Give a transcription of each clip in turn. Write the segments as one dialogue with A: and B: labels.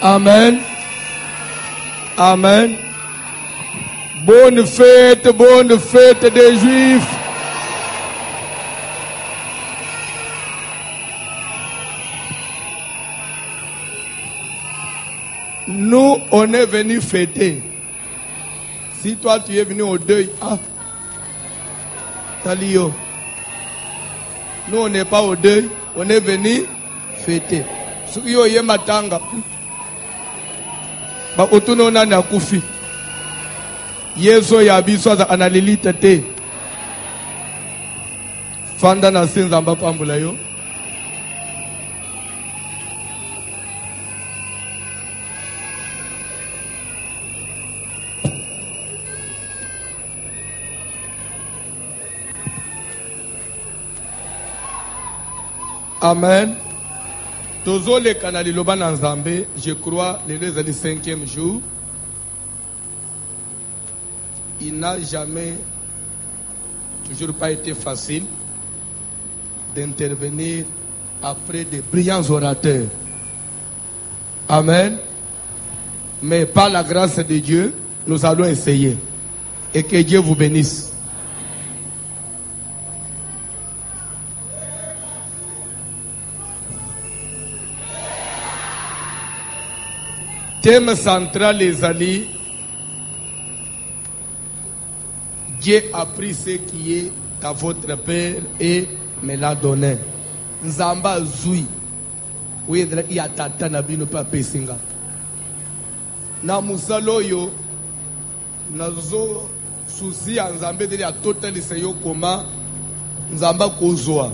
A: Amen. Amen. Bonne fête des Juifs. Nous, on est venu fêter. Si toi, tu es venu au deuil, Talio. Nous, on n'est pas au deuil, on est venu fêter. Si tu es matanga, ba otuno na na kufi. Yeso ya biso za analilita te. Fanda na sinza mba pambula yo. Amen. Tozo le kanali loba na Nzambe, je crois, le 5e jour. Il n'a jamais, toujours pas été facile d'intervenir après de brillants orateurs. Amen. Mais par la grâce de Dieu, nous allons essayer. Et que Dieu vous bénisse. Thème central, les alliés. Dieu a pris ce qui est à votre père et me l'a donné. Nzamba zui. Oui, il y a tata nabino pa pesinga. Na musaloyo nazo susi nzambe de ya total seyo koma nzamba kozwa.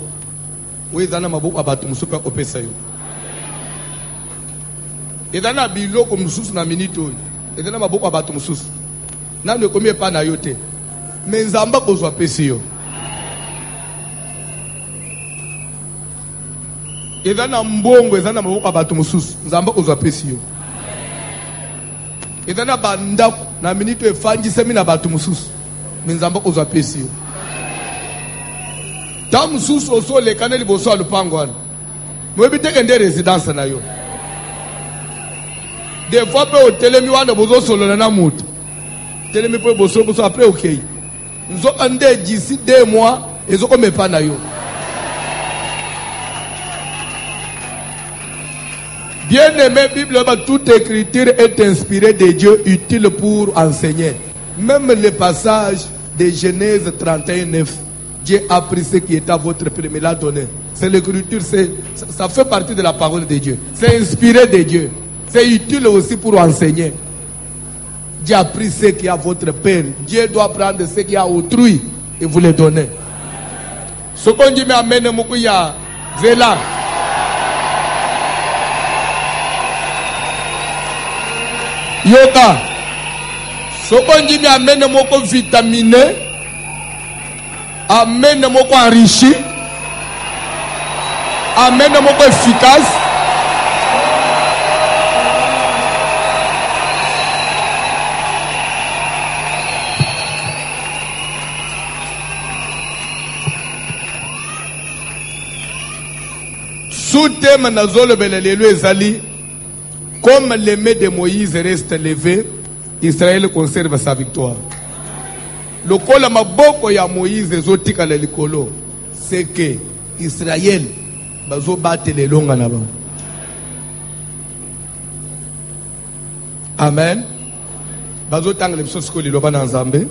A: Oui, zana maboko abatu musuka opesa yo. Edana biloko mususu na minito. Edana maboko abatu mususu. Na ne komie pa na yote. Mais nzamba kozwa pesi yo. Edana mbongo ezana maboko abatu mususu. Nzamba kozwa pesi yo. Edana bandako na minito efanji semi na batu mususu. Mais nzamba kozwa pesi yo. Ta mususu oso le kaneli boso alupango wana. Mwebite kende résidence na yo. Des fois, au télémi, on a besoin de solo na mout. Télémi peut bosser après, ok. Nous avons d'ici 2 mois, et nous avons pas na yo. Bien aimé, Bible, toute écriture est inspirée de Dieu, utile pour enseigner. Même le passage de Genèse 31:9, Dieu a pris ce qui est à votre père, me l'a donné. C'est l'écriture, ça fait partie de la parole de Dieu. C'est inspiré de Dieu. C'est utile aussi pour enseigner. Dieu a pris ce qui est à votre père. Dieu doit prendre ce qui est à autrui et vous le donner. Ce qu'on dit, mais amène Moukouya, Zéla. Yoka. Ce qu'on dit, mais amène Moko vitaminé. Amène Moko enrichi. Amène Moko efficace. Sous-thème Nazolo Belelelo Ezali, comme l'aimé de Moïse reste levé, Israël conserve sa victoire. Le kola maboko ya Moïse ezotika le likolo, c'est que Israël bazo battre les longa na ba. Amen. Bazo tanga le biso skoli loba na Nzambe.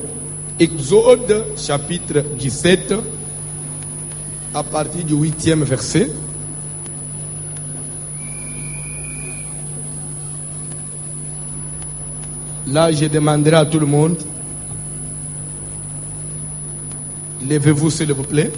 A: Exode chapitre 17 à partir du 8e verset. Là, je demanderai à tout le monde, levez-vous s'il vous plaît.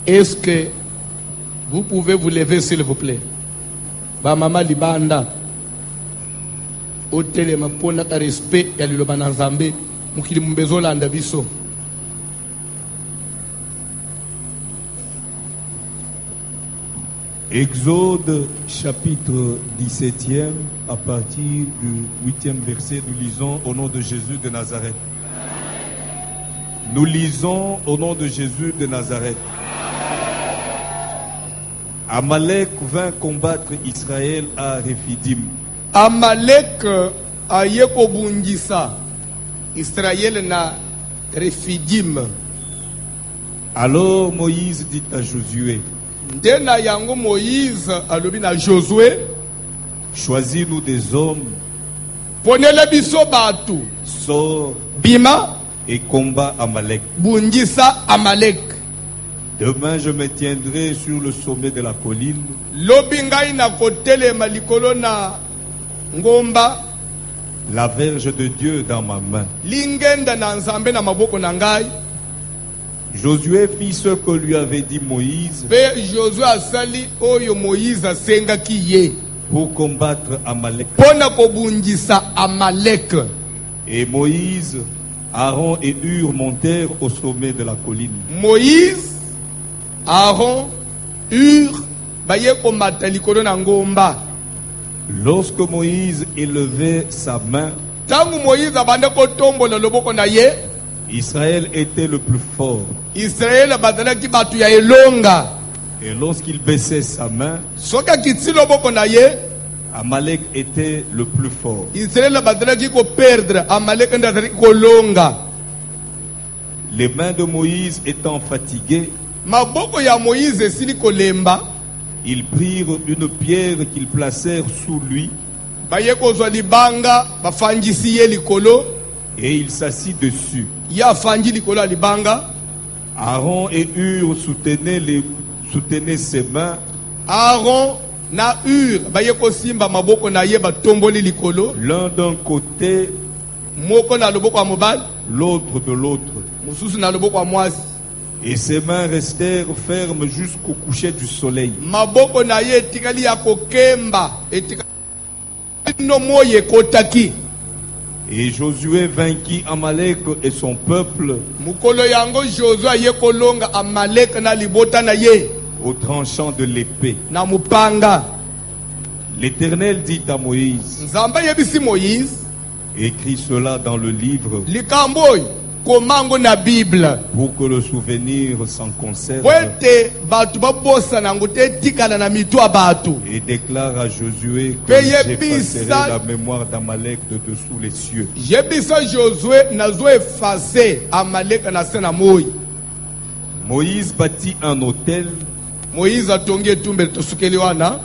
A: Est-ce que vous pouvez vous lever s'il vous plaît? Ba mama libanda. Hôtel mapona ta respect ya liloba na Nzambe mukili mbezo landa biso.
B: Exode chapitre 17e, à partir du 8e verset, nous lisons au nom de Jésus de Nazareth. Nous lisons au nom de Jésus de Nazareth. Amalek vint combattre Israël à Rephidim.
A: Amalek aye kobungisa Israël na Rephidim.
B: Alors Moïse dit à Josué,
A: Ndena yango Moïse alobi na Josué,
B: choisis-nous des hommes,
A: ponele biso batu,
B: sors
A: bima
B: et combat Amalek.
A: bungisa Amalek.
B: Demain je me tiendrai sur le sommet de la colline.
A: Lobi ngai na kotelema likolo na ngomba,
B: La verge de Dieu dans ma main.
A: lingenda na nzambe na maboko na ngai.
B: Josué fit ce que lui avait dit Moïse
A: Pe Josué asali oyo Moïse asengaki ye
B: pour combattre Amalek.
A: pona kobungisa Amalek.
B: Et Moïse, Aaron et Hur montèrent au sommet de la colline.
A: Moïse, Aaron, Hur baye komata likolo na ngomba.
B: Lorsque Moïse élevait sa main,
A: Tangu Moïse abande kotombola loboko na ye,
B: Israël était le plus fort.
A: Israël bazalaki batu ya elonga.
B: Et lorsqu'il baissait sa main,
A: Soki akiti loboko na ye,
B: Amalek était le plus fort.
A: Israël bazalaki ko perdre, Amalek nda azalaki kolonga.
B: Les mains de Moïse étant fatiguées,
A: Maboko ya Moïse esili kolemba,
B: ils prirent une pierre qu'ils placèrent sous lui
A: baye kozwa libanga bafangisi ye likolo,
B: et il s'assit dessus.
A: ya afangi likolo ya libanga.
B: Aaron et Hur soutenaient ses mains,
A: Aaron na Hur baye kosimba maboko na ye batomboli likolo,
B: l'un d'un côté,
A: moko na loboko ya mobali,
B: l'autre de l'autre.
A: mosusu na loboko ya mwasi.
B: Et ses mains restèrent fermes jusqu'au coucher du soleil.
A: Maboko na ye etikali ya kokemba, etikali no moye kotaki.
B: Et Josué vainquit Amalek et son peuple
A: Mukolo yango Josué aye kolonga Amalek na libota na ye
B: au tranchant de l'épée.
A: na mupanga.
B: L'Éternel dit à Moïse,
A: Nzamba yebisi Moïse,
B: écris cela dans le livre
A: likambo oyo komango na Bible,
B: pour que le souvenir s'en conserve,
A: kwete batu babosa nango te tikala na mitu ya batu.
B: et déclare à Josué que
A: Peye
B: j'effacerai
A: bisa-
B: la mémoire d'Amalek de dessous les cieux.
A: Yebisa Josué nazo efase Amalek na se na moi.
B: Moïse bâtit un autel
A: Moïse atongi etumbelo tosukeli wana.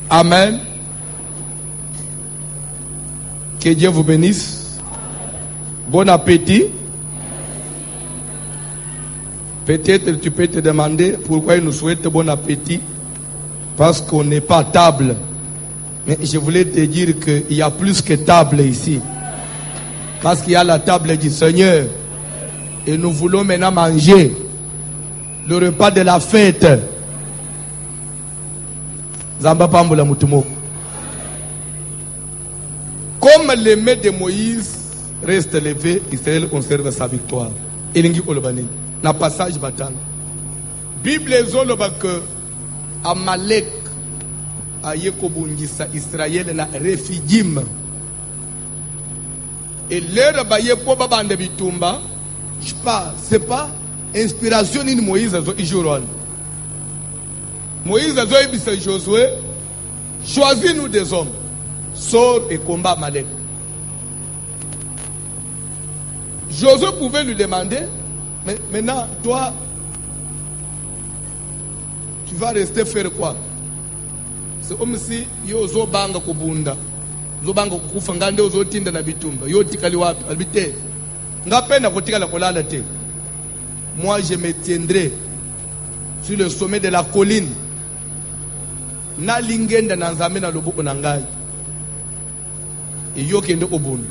A: Amen. Que Dieu vous bénisse. Bon appétit. Peut-être tu peux te demander pourquoi il nous souhaite bon appétit. Parce qu'on n'est pas à table. Mais je voulais te dire qu'il y a plus que table ici. Parce qu'il y a la table du Seigneur. Et nous voulons maintenant manger le repas de la fête. Zamba Pambola Mutumo. Comme les mains de Moïse restent levées, Israël conserve sa victoire. Elingi Olobani. Na passage batang. Bible ezoloba que Amalek aye kobungisa Israël na Rephidim. Et l'heure baye po babande bitumba, je sais pas, c'est pas inspiration ni Moïse azo ijoron. Moïse azo ebisa Josué, choisis-nous des hommes, sors et combat Amalek. Josué pouvait lui demander, mais maintenant, toi, tu vas rester faire quoi? C'est comme si yo zo banga kubunda, zo banga kukufa ngande zo tinda na bitumba, yo tikali wapi? Albite, ngapenda kotika kolala te. Moi, je me tiendrai sur le sommet de la colline. Na lingenda na nzambe na loboko na ngai. Et yo kende obundu.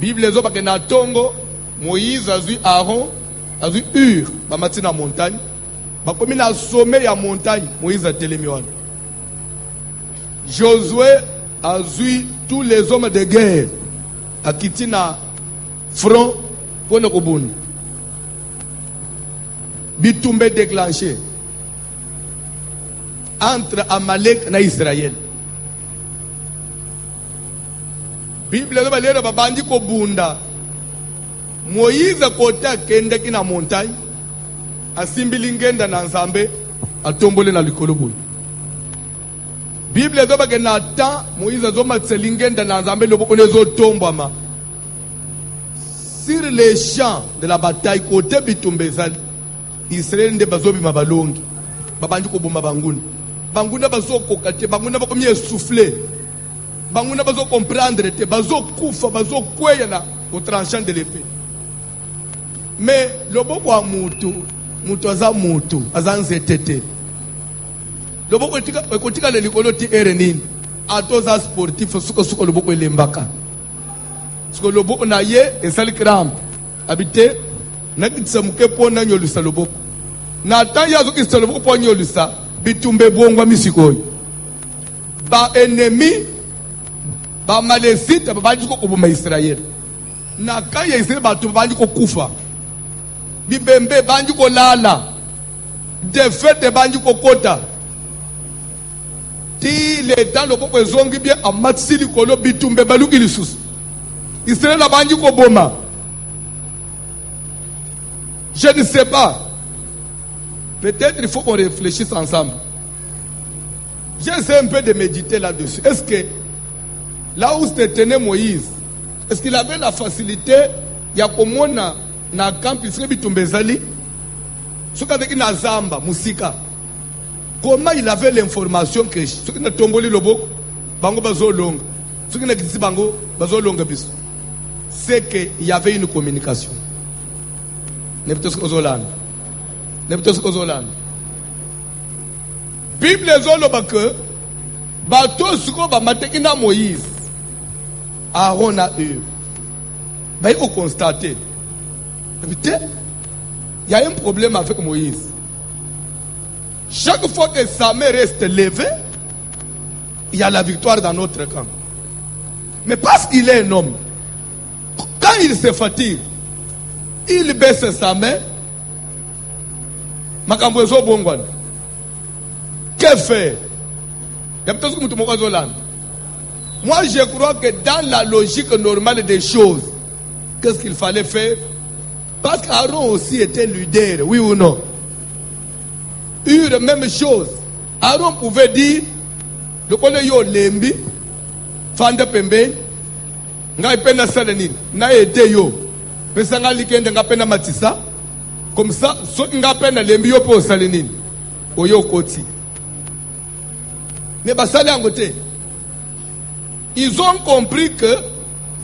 A: Bible zo ba na tongo, Moïse azui Aaron, azui Hur, ba matina montagne. Bakomi na sommet ya montagne, Moïse a telemi wana. Josué a vu tous les hommes de guerre à Kitina front pour nous kubuni. Bitumbe déclenché entre Amalek et Israël. Bible est là babandi ko bunda. Moïse kota kende kina montagne asimbili ngenda na nzambe atombole na likolo boye. Bible est là que Nathan Moïse azoma tselingenda na nzambe loboko nezo tombama. Sur les champs de la bataille côté bitumbezali Israël nde bazobi mabalongi babandi ko bomba banguna. Banguna bazo kokate banguna bakomi essouffler. Banguna bazo comprendre te bazo kufa bazo kweya na au tranchant de l'épée. Mais loboko wa mutu aza mutu azanze tete. Loboko ekotika le likolo ti erenini atoza sportif suko loboko elembaka. Suko loboko na ye esali crampe habité nakitsa muke pona nyolusa loboko. Na tanya zo kitsa loboko pona nyolusa bitumbe bongwa misikoyi. Ba ennemi ba malesite babandi ko kubuma Israël. Na kaya Israël batu babandi ko kufa. Bibembe bandi ko lala. Defete bandi ko kota. Ti le temps le poko zongi bien a matsili kolo bitumbe baluki lisusu. Israël bandi ko boma. Je ne sais pas. Peut-être il faut qu'on réfléchisse ensemble. J'essaie un peu de méditer là-dessus. Est-ce que là où se tenait Moïse, est-ce qu'il avait la facilité, il y a comme na camp il serait bitumbezali, ce qu'il avait na zamba, musika. Comment il avait l'information que ce qui n'a tomboli le bok, bango bazo longa, ce qui n'a dit bango bazo longa bis, c'est qu'il y avait une communication. Neptos Ozolan, Neptos Ozolan. Bible zolo que bateau suko ba matekina Moïse. Aaron a eu. Ben, il faut constater. Il y a un problème avec Moïse. Chaque fois que sa main reste levée, il y a la victoire dans notre camp. Mais parce qu'il est un homme, quand il se fatigue, il baisse sa main. Makambwezo bongwan. Que faire? Moi, je crois que dans la logique normale des choses, qu'est-ce qu'il fallait faire? Parce qu'Aaron aussi était leader, oui ou non? Une même chose. Aaron pouvait dire, le connaît yo lembi, fande pembe, nga ipena salenine, na ete yo, pesa nga likende nga pena matisa, comme ça, so nga pena lembi yo po salenine, oyo koti. Mais basale en côté. Ils ont compris que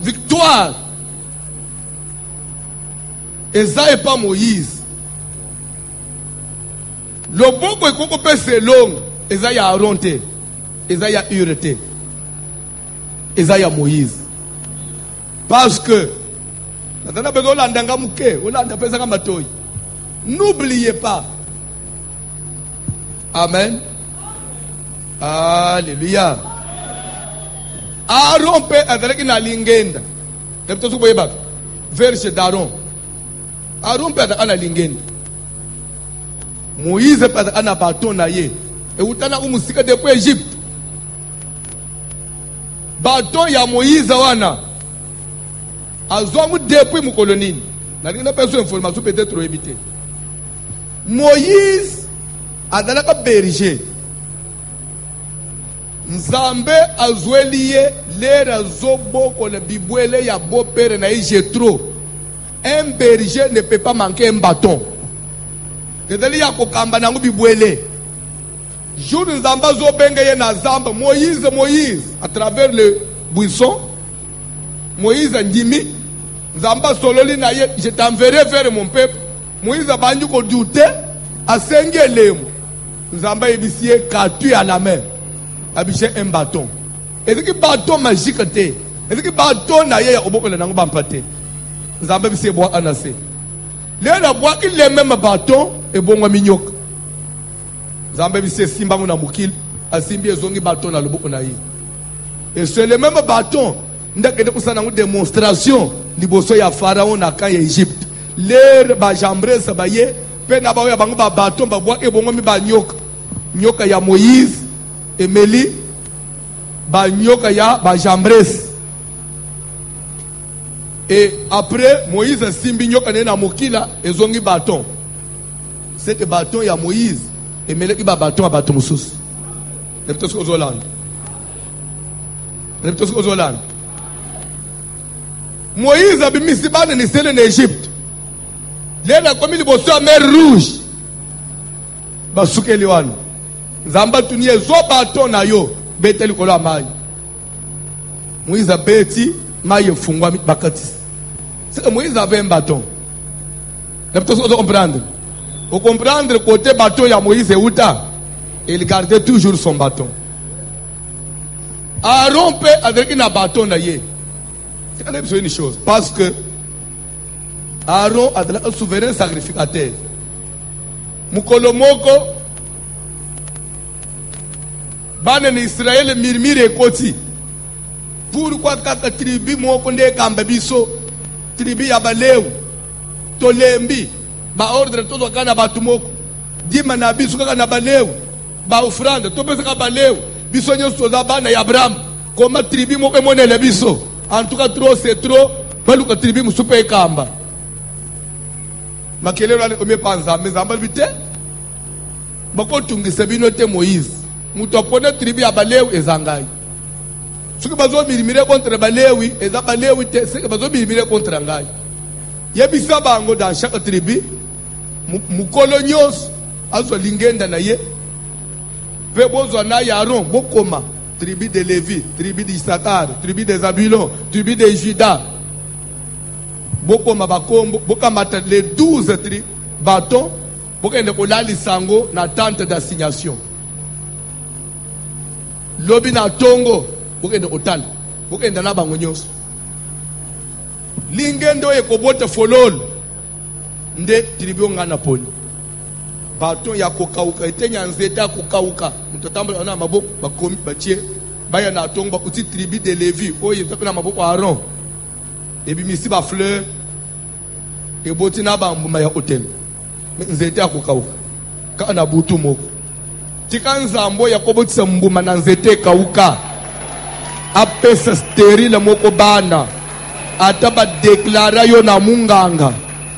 A: victoire, Eza et pas Moïse. Le boko est coupé c'est long. Eza y a Aaron te. Eza y a Ur te. Eza y a Moïse. Parce que n'oubliez pas. Amen. Alléluia. Aaron peut être na lingenda. Verset d'Aaron. Aaron peut être na lingenda. Moïse peut être na bâton na ye. Et utana umusika depuis Égypte. Bâton ya Moïse wana. Azongu depuis mu colonie. Na lingenda personne information peut-être éviter. Moïse adalaka berger. Nzambe azweliye lera zoboko le bibwele ya bopere na Jéthro. Un berger ne peut pas manquer un bâton. Kedeli ya kokamba nangu bibwele. Jour Nzamba zobenge ye na zamba Moïse à travers le buisson. Moïse ndimi Nzamba sololi na ye, je t'enverrai vers mon peuple. Moïse a bandu ko douter a sengelemu. Nzamba ebisie katu à la main. Abiché un bâton. Est-ce que bâton magique était? Est-ce que bâton na ye ya oboko le nango bampate? Nzamba bisie bois anase. Le na bois il le même bâton et bongo minyok. Nzamba bisie simba nguna mukil asimbi ezongi bâton na loboko na ye. Et c'est le même bâton ndakende kusana une démonstration liboso ya pharaon na kan ya Égypte. L'air ba jambresa ba ye pe na ba ya bango ba bâton ba bois e bongo mi ba nyoka. Nyoka ya Moïse Emeli ba nyoka ya ba jambresa. Et après Moïse simbi nyoka na mokila ezongi bâton. C'est le bâton ya Moïse Emeli ki ba bâton a bâton mususu. Reptos ko Zolande. Reptos ko Zolande. Moïse a bimisi bana ni sele en Égypte. Lena komi liboso ya mer rouge. Basuke liwani. Nzamba tunie zo bâton na yo beteli kolo amai. Moïse a beti maille fungwa bakati. C'est que Moïse avait un bâton. Reptos ko comprendre. Au comprendre côté bâton ya Moïse et Outa. Il gardait toujours son bâton. Aaron peut avec un bâton d'ailleurs. C'est quand même une chose. Parce que Aaron a un souverain sacrificateur. Mukolomoko Banen Israël murmure et koti. Pourquoi kaka tribu moko nde kambabiso tribu ya baleu tolembi ba ordre todo kana batumoko dima na biso kaka na baleu ba offrande to pesa ka baleu biso nyoso za bana ya Abraham koma tribu moko monele biso en tout cas trop c'est trop baluka tribu musupe kamba makelelo ale omie panza mezamba bite bako tungisa bino te Moïse muto pone tribu ya baleu ezangai suki bazo mirimire contre balewi eza balewi te suki bazo mirimire contre ngai yebisa bango dans chaque tribu mukolo nyos azo lingenda na ye pe bozo na Aaron bokoma tribu de Lévi, tribu d'Issachar, tribu de Zabulon, tribu de Juda bokoma bakombo bokamata les 12 bâtons bokende kolali sango na tente d'assignation lobi na tongo bokende otala bokende na bango nyos lingendo ekobota folol nde tribu ngana poni bâton ya kokauka etenya nzeta kokauka mutotamba na maboko bakomi batie baya na tongo uti tribu de Lévi oye na maboko Aaron ebimisi ba fleur eboti na bambuma ya hotel nzeta kokauka kana butu moko tikanzambo ya kobotisa mbuma na nzete kauka apesa sterile moko bana ataba deklara yo na munganga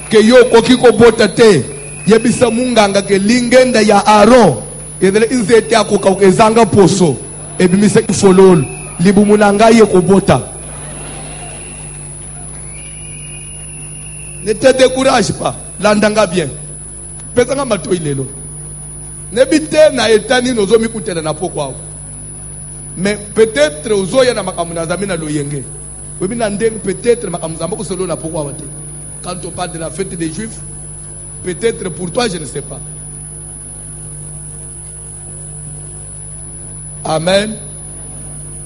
A: ke yo koki kobota te yebisa munganga ke lingenda ya Aaron edele inzete akoka ukezanga poso ebimisa ifololo libumulanga ye kobota. Ne te décourage pas, landanga bien pesanga mato ilelo nebite na etani nozomi kutela na pokwa mais peut-être ozoya na makamuna zamina loyenge webi na ndenge peut-être makamuzamba kusolo na pokwa wate. Quand on parle de la fête des Juifs, peut-être pour toi, je ne sais pas. Amen.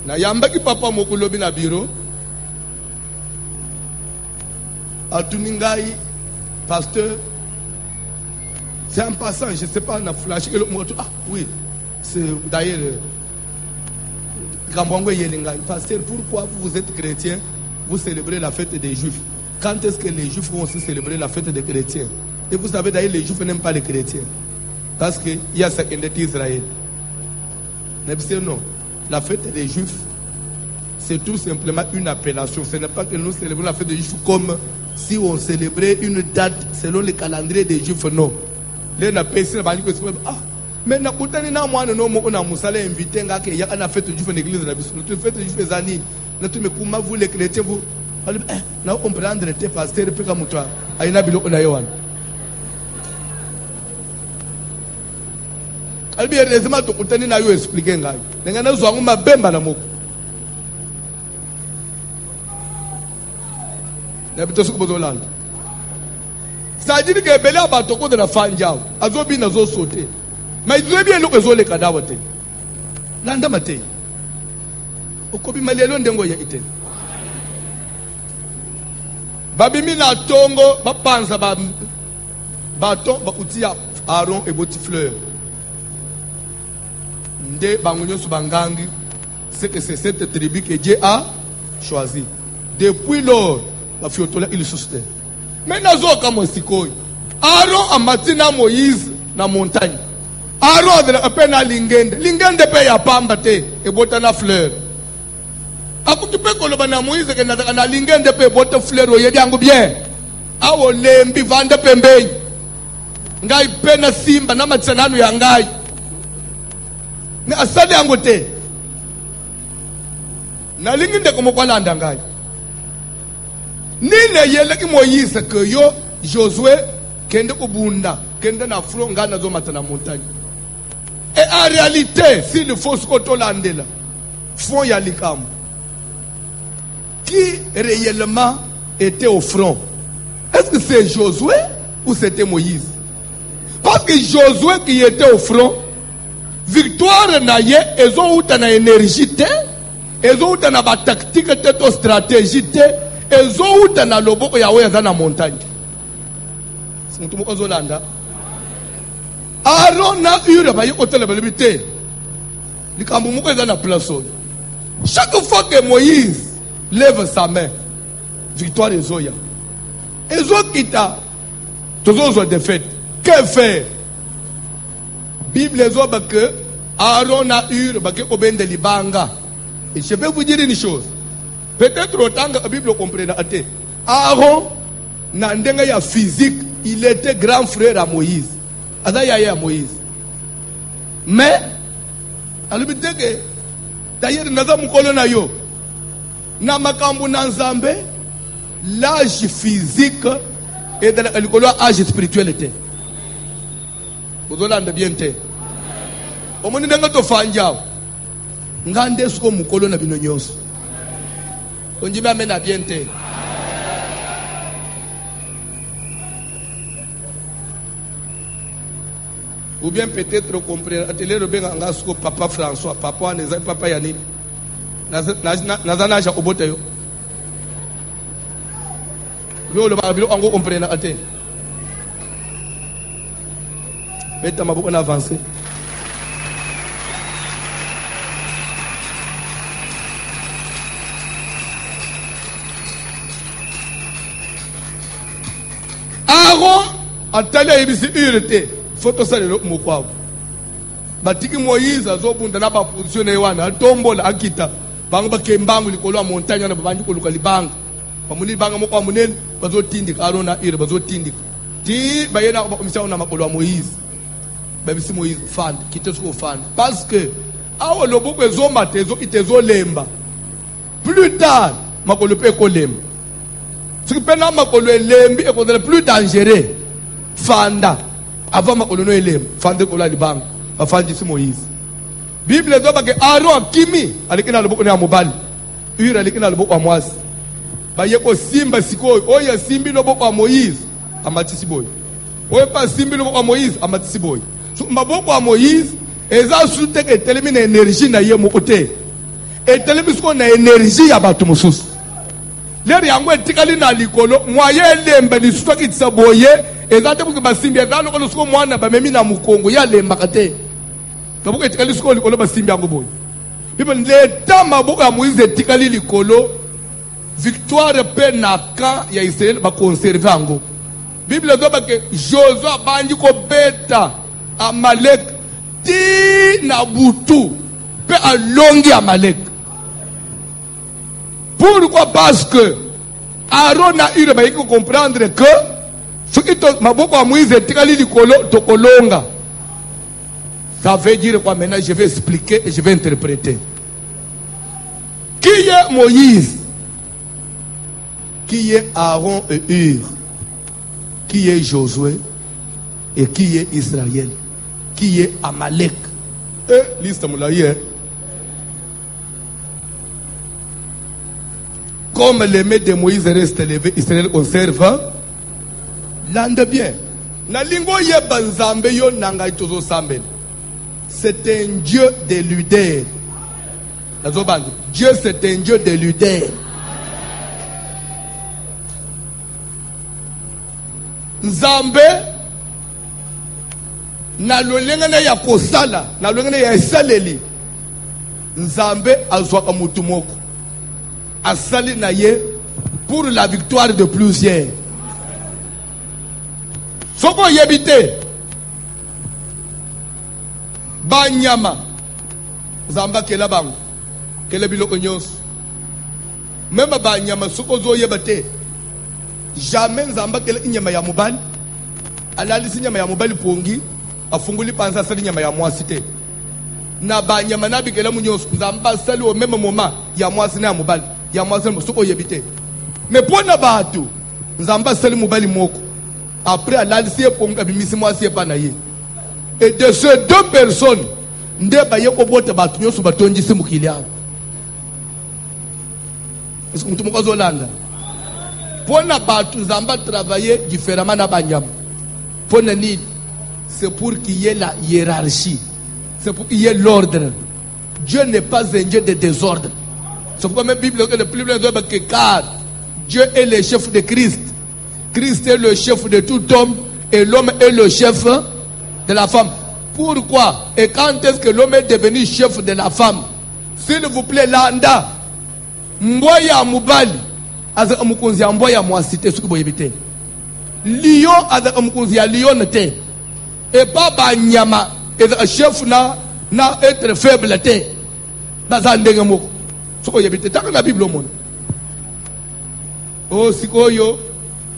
A: Na yamba ki papa mokulobi na biro. Atuningai, pasteur. C'est un passant, je ne sais pas, na flash. Ah oui, c'est d'ailleurs. Pasteur, pourquoi vous êtes chrétien, vous célébrez la fête des Juifs? Quand est-ce que les Juifs vont aussi célébrer la fête des chrétiens? Et vous savez d'ailleurs, les Juifs n'aiment pas les chrétiens. Parce qu'il y a ce qui est Israël. Mais non, la fête des Juifs, c'est tout simplement une appellation. Ce n'est pas que nous célébrons la fête des Juifs comme si on célébrait une date selon le calendrier des Juifs, non. Les mais na kutani na mwana no mo na musala invité ngake ya na fête des Juifs en église na biso. Notre fête des Juifs zani. Na tu me kuma vous les chrétiens vous na comprendre te pasteur peka mutwa aina biloko na yowan albi rezema to kutani na yo expliquer ngai nenga na zwangu mabemba na moko na bito suko bozolanda ça dit que bela ba to ko de la fanjao azobi na zo sauter mais ils bien loko zo le kadawa te landa mate okobi malelo ndengo ya ite babimi na tongo bapanza ba baton bakutia Aaron et boti fleur Nde bangunyo subangangi, c'est que c'est cette tribu que Dieu a choisi. Depuis lors, la fiotola il sustain. Mais nazo kama sikoi. Aaron amatina Moïse na montagne. Aaron de apena lingende. Lingende pe ya pamba te e bota na fleur. Akukipe koloba na Moïse ke na lingende pe bota fleur o yedi yangu bien. Awo lembi vande pembeni. Ngai pena simba na matsananu ya ngai. Ni asali yangu te. Na lingende komo kwa landa ngai. Nile yele ki Moïse que yo Josué kende kubunda kende na front ngana zo matana montagne. Et en réalité, s'il faut ce qu'on landela, fond ya likam. Qui réellement était au front? Est-ce que c'est Josué ou c'était Moïse? Parce que Josué qui était au front, victoire na ye, ils ont eu na énergie te, ils ont eu na ba tactique te, stratégie te, ils ont eu na loboko ya we na montagne. C'est tout monde ozolanda. Aaron na ure ba yokotela ba limité. Likambo moko eza na place. Chaque fois que Moïse lève sa main, victoire ezoya. Ezo kita tozo défaite. Que faire? Bible ezoba que Aaron na ure ba ke obende libanga. Et je vais vous dire une chose. Peut-être autant que la Bible comprenne até. Aaron na ndenga ya physique, il était grand frère à Moïse. Adaya Moïse. Mais, d'ailleurs, naza mukolo na yo. Na makambu na nzambe, l'âge physique et dans l'âge spirituel. Vous avez bien te. Omoni ndenga to fanjao. Ngande suko mukolo na bino nyonso. Onjiba amena bien te. Ou bien peut-être comprendre atelier le ben ngasko papa François papa neza papa yani nazana ja obote yo le ba bilo ngo comprendre até beta maboko na avancer. Aaron atale ibisi urete photo ça le mokwa batiki Moïse azobunda na ba position na wana atombola akita bango bakembangu likolo ya montagne na babandi koluka libanga bamuli banga mokwa munene bazotindika Aaron na ire bazotindika ti bayena komisa na makolo ya Moïse babisi Moïse fan kitesiko fan parce que awo loboko ezoma tezo itezolemba plus tard makolo pe kolemba ce qui peut na makolo elembi e kodele plus dangereux fanda avant ma kolono elem fande kola libanga afandi si Moïse. Bible doba ke Aaron kimi alikina loboko na mobali ura alikina loboko amwasi baye ko simba sikoyo oya simbi loboko wa Moïse amatisi boy oya pa simbi loboko wa Moïse amatisi boy so maboko wa Moïse eza sute ke telemi na énergie na ye mokote et telemi sko na énergie ya bato mosusu lere yango etikali na likolo mwaye lembe ni suto kitisa boye ezate buki basimbi ezalo ko lusko mwana bamemi na mukongo ya lemba kate babuka etikali suko likolo basimbi yango boye bible leta maboko ya Moïse etikali likolo victoire pe na ka ya Israël ba conserver yango. Bible doba ke Josué abandi ko beta Amalek ti na butu pe alongi Amalek. Pourquoi? Parce que Aaron a eu de comprendre que ce qui est maboko à Moïse etikali likolo tokolonga. Ça veut dire quoi maintenant? Je vais expliquer et je vais interpréter. Qui est Moïse? Qui est Aaron et Hur? Qui est Josué? Et qui est Israël? Qui est Amalek? Liste moulaye. Comme les mains de Moïse restent élevées, Israël conserve l'ande bien. Na lingo yeba nzambe yo nanga itozo sambel. C'est un Dieu de luders. Dieu c'est un Dieu de luders. Nzambe na lolengana ya kosala na lolengana ya esaleli nzambe azwaka mutu moko asali na ye pour la victoire de plusieurs. Soko yebite banyama nzamba kela bango kela biloko nyonso même banyama soko zo yebate jamais nzamba kela inyama ya mobali alalisi nyama ya mobali pongi afunguli panza asali nyama ya mwasi te na banyama nabikela munyonso nzamba sali au même moment ya mwasi na ya mobali ya mwasi soko yebite mais pona batu nzamba sali mobali moko après alalisi pongi abimisi mwasi epa na ye. Et de ces deux personnes nde baye ko bota batu nyonso batondisi mukili yao. Est-ce que mutu moko azolanda? Pona batu nzamba travailler différemment na banyama. Pona nini? C'est pour qu'il y ait la hiérarchie. C'est pour qu'il y ait l'ordre. Dieu n'est pas un Dieu de désordre. C'est pourquoi même Bible que le plus loin doit que car Dieu est le chef de Christ. Christ est le chef de tout homme et l'homme est le chef de la femme. Pourquoi? Et quand est-ce que l'homme est devenu chef de la femme? S'il vous plaît, landa mboya mubali azaka mukunzi ya mboya mwasite suki boyebite lion azaka mukunzi ya lion te et pas banyama et chef na être faible te baza ndenge moko suko yebite taka na Bible mona o sikoyo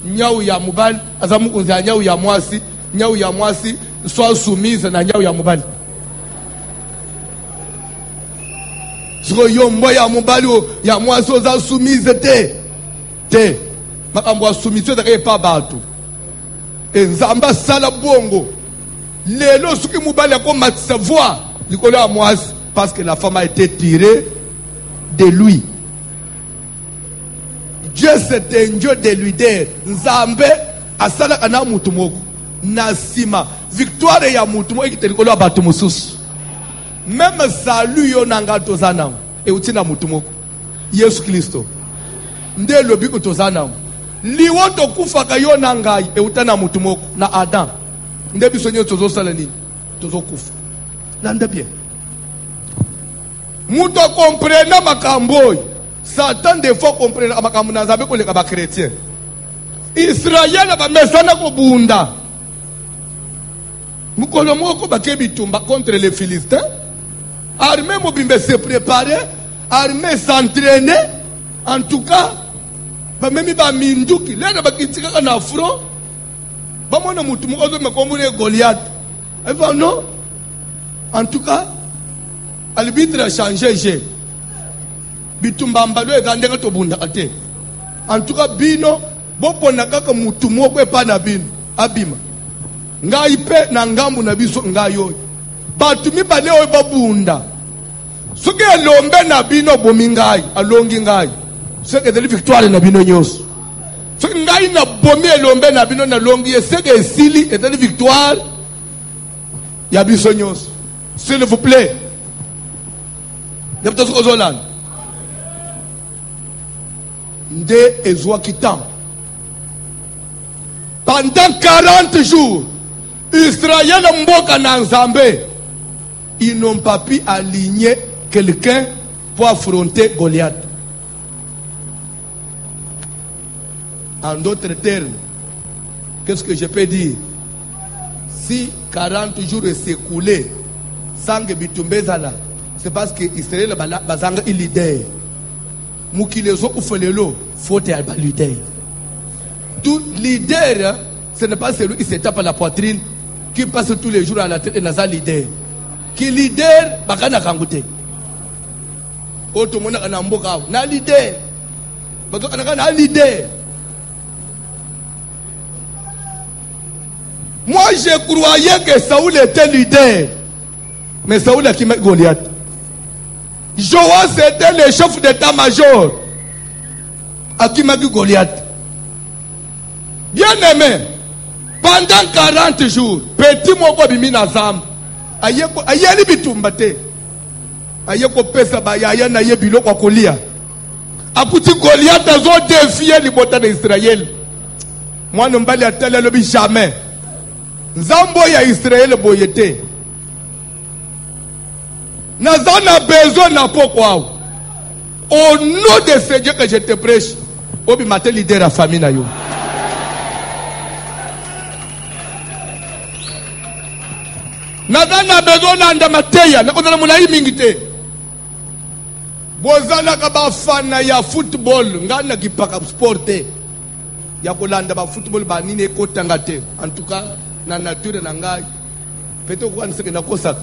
A: nyau ya mubali azaka mukunzi ya nyau ya mwasi soit soumise na nyau ya mubali siko yo mboya mubali ya mwasi oza soumise te makambo ya soumission ezaka epa bato nzamba sala bongo lelo soki mobali akomatisa voix likolo ya mwasi parce que la femme a été tirée de lui. Dieu c'est un Dieu de leader. Nzambe asalaka na mutu moko na sima victoire ya mutu moko ekite likolo ya bato mosusu. Même salut yo nanga tozana e utina mutu moko Yesu Kristo nde lobi ko tozana liwo to kufaka yo nangai e utana mutu moko na Adam nde biso nyo tozo sala nini tozo kufa landa bien muto comprendre makambo Satan des fois comprendre makambo na Nzambe ko leka ba chrétien Israël ba mesana ko bunda mukolo moko bakebi tumba contre les Philistins. Armée mobimbe se préparer, armée s'entraîner, en tout cas, ba memi ba minduki, lena ba kitika na front, ba mona mutu mo ozo mekombule Goliath. Et ben non, en tout cas, arbitre a changé jeu. Bitumba mbalo ezandeka to bunda ate. En tout cas bino, bopona kaka mutu moko epa na bino, abima. Ngai pe na ngambu na biso ngayo. Batu mibale oyo babunda soki elombe na bino bomi ngai alongi ngai soki ezali victoire na bino nyonso soki ngai na bomi elombe na bino na longi ye soki esili ezali victoire ya biso nyonso. S'il vous plaît depute soki ozolanda nde ezwaki temps pendant 40 jours Israël mboka na Nzambe. Ils n'ont pas pu aligner quelqu'un pour affronter Goliath. En d'autres termes, qu'est-ce que je peux dire? Si 40 jours s'écoulés sans que Bitumbezala, c'est parce que Israël bazanga il leader. Mukilezo ufelelo faute à leader. Tout leader, ce n'est pas celui qui se tape à la poitrine, qui passe tous les jours à la tête et n'a leader. Qui leader bakana kangute otomona kana mboka na leader bakana kana leader. Moi je croyais que Saoul était leader, mais Saoul a qui met Goliath. Joas était le chef d'état-major à qui m'a dit Goliath. Bien aimé, pendant 40 jours petit moko bimi na zam ayeli bitumba te ayeko pesa bayaya na ye biloko akolia akuti Goliath azo défier libota de Israël. Moi no mbali atala lobi jamais Nzambo ya Israël boyete. Nazana besoin na pokwa. Au nom de ce Dieu que je te prêche, obi mate leader la famille na yo. Nazana besoin na ndamateya, na kona mulai mingite. Bozala ka ba fana ya football, ngana kipaka sporte. Ya kolanda ba football ba nini ekotanga te. En tout cas, na nature na ngai. Peut-être ko anse na kosa.